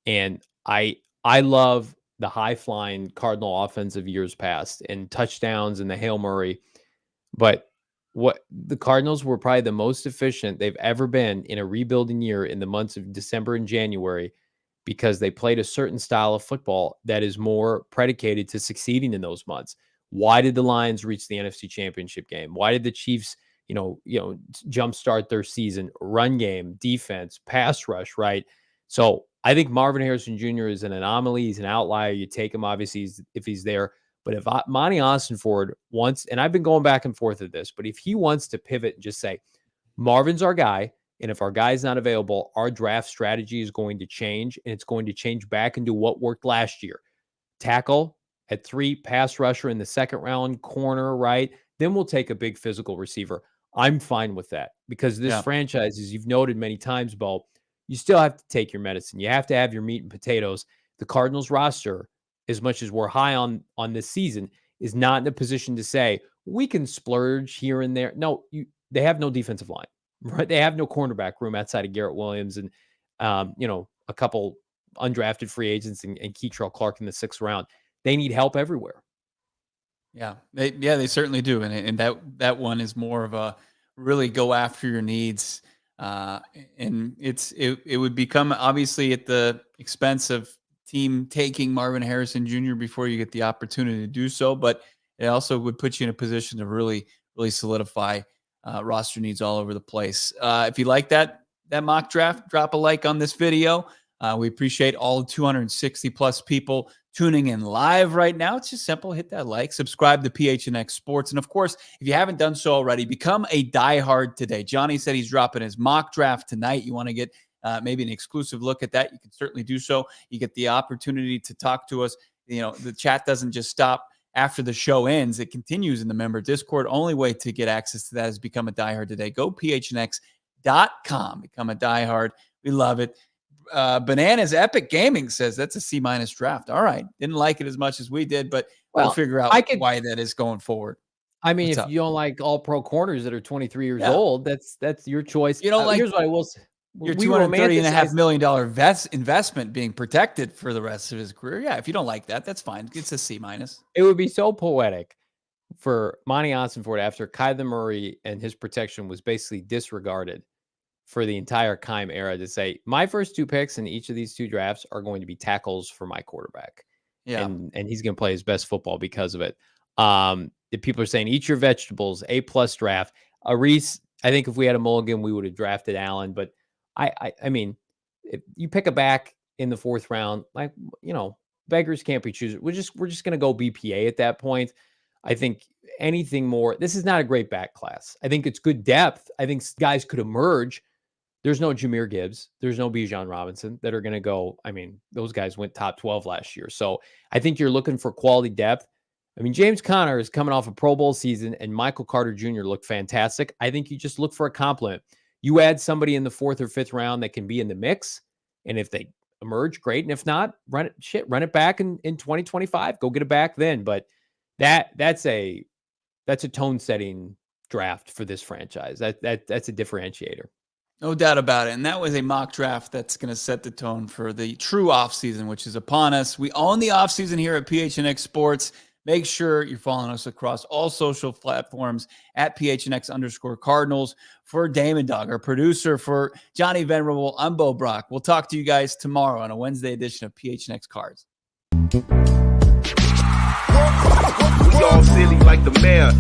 and I love the high-flying Cardinal offense of years past and touchdowns and the Hail Murray. But what the Cardinals were probably the most efficient they've ever been in a rebuilding year in the months of December and January, because they played a certain style of football that is more predicated to succeeding in those months. Why did the Lions reach the NFC Championship game? Why did the Chiefs, jumpstart their season? Run game, defense, pass rush, right? So I think Marvin Harrison Jr. is an anomaly. He's an outlier. You take him, obviously, if he's there. But if Monty Ossenford wants, and I've been going back and forth at this, but if he wants to pivot and just say, Marvin's our guy, and if our guy's not available, our draft strategy is going to change, and it's going to change back into what worked last year. Tackle at 3, pass rusher in the second round, corner, right? Then we'll take a big physical receiver. I'm fine with that, because this franchise, as you've noted many times, Bo, you still have to take your medicine. You have to have your meat and potatoes. The Cardinals roster, as much as we're high on this season, is not in a position to say we can splurge here and there. No, they have no defensive line, right? They have no cornerback room outside of Garrett Williams and, a couple undrafted free agents and Keitrell Clark in the 6th round. They need help everywhere. Yeah, they certainly do. And that one is more of a really go after your needs. And it would become obviously at the expense of team taking Marvin Harrison Jr. before you get the opportunity to do so, but it also would put you in a position to really, really solidify roster needs all over the place. If you like that mock draft, drop a like on this video. We appreciate all the 260 plus people tuning in live right now. It's just simple. Hit that like, subscribe to PHNX Sports. And of course, if you haven't done so already, become a diehard today. Johnny said he's dropping his mock draft tonight. You want to get maybe an exclusive look at that, you can certainly do so. You get the opportunity to talk to us. The chat doesn't just stop after the show ends. It continues in the member Discord. Only way to get access to that is become a diehard today. Go PHNX.com. Become a diehard. We love it. Bananas Epic Gaming says that's a C- draft. All right. Didn't like it as much as we did, but we'll figure out why that is going forward. I mean, if you don't like all pro corners that are 23 years old, that's your choice. You don't here's what I will say. Your $230.5 million investment being protected for the rest of his career. Yeah, if you don't like that, that's fine. It's a C-. It would be so poetic for Monty Ossenford, after Kyler Murray and his protection was basically disregarded for the entire Keim era, to say, my first 2 picks in each of these 2 drafts are going to be tackles for my quarterback. Yeah. And he's going to play his best football because of it. The people are saying, eat your vegetables, A+ draft. Reese, I think if we had a mulligan, we would have drafted Allen, but I mean, if you pick a back in the 4th round, beggars can't be choosers. We're just going to go BPA at that point. I think anything more, this is not a great back class. I think it's good depth. I think guys could emerge. There's no Jahmyr Gibbs. There's no Bijan Robinson that are going to go. I mean, those guys went top 12 last year. So I think you're looking for quality depth. I mean, James Conner is coming off a Pro Bowl season, and Michael Carter Jr. looked fantastic. I think you just look for a compliment. You add somebody in the 4th or 5th round that can be in the mix, and if they emerge, great. And if not, run it back in 2025. Go get it back then. But that's a tone-setting draft for this franchise. That's a differentiator. No doubt about it. And that was a mock draft that's going to set the tone for the true offseason, which is upon us. We own the offseason here at PHNX Sports. Make sure you're following us across all social platforms at PHNX_Cardinals. For Damon Dog, our producer, for Johnny Venerable, I'm Bo Brack. We'll talk to you guys tomorrow on a Wednesday edition of PHNX Cards. We all silly like the mayor.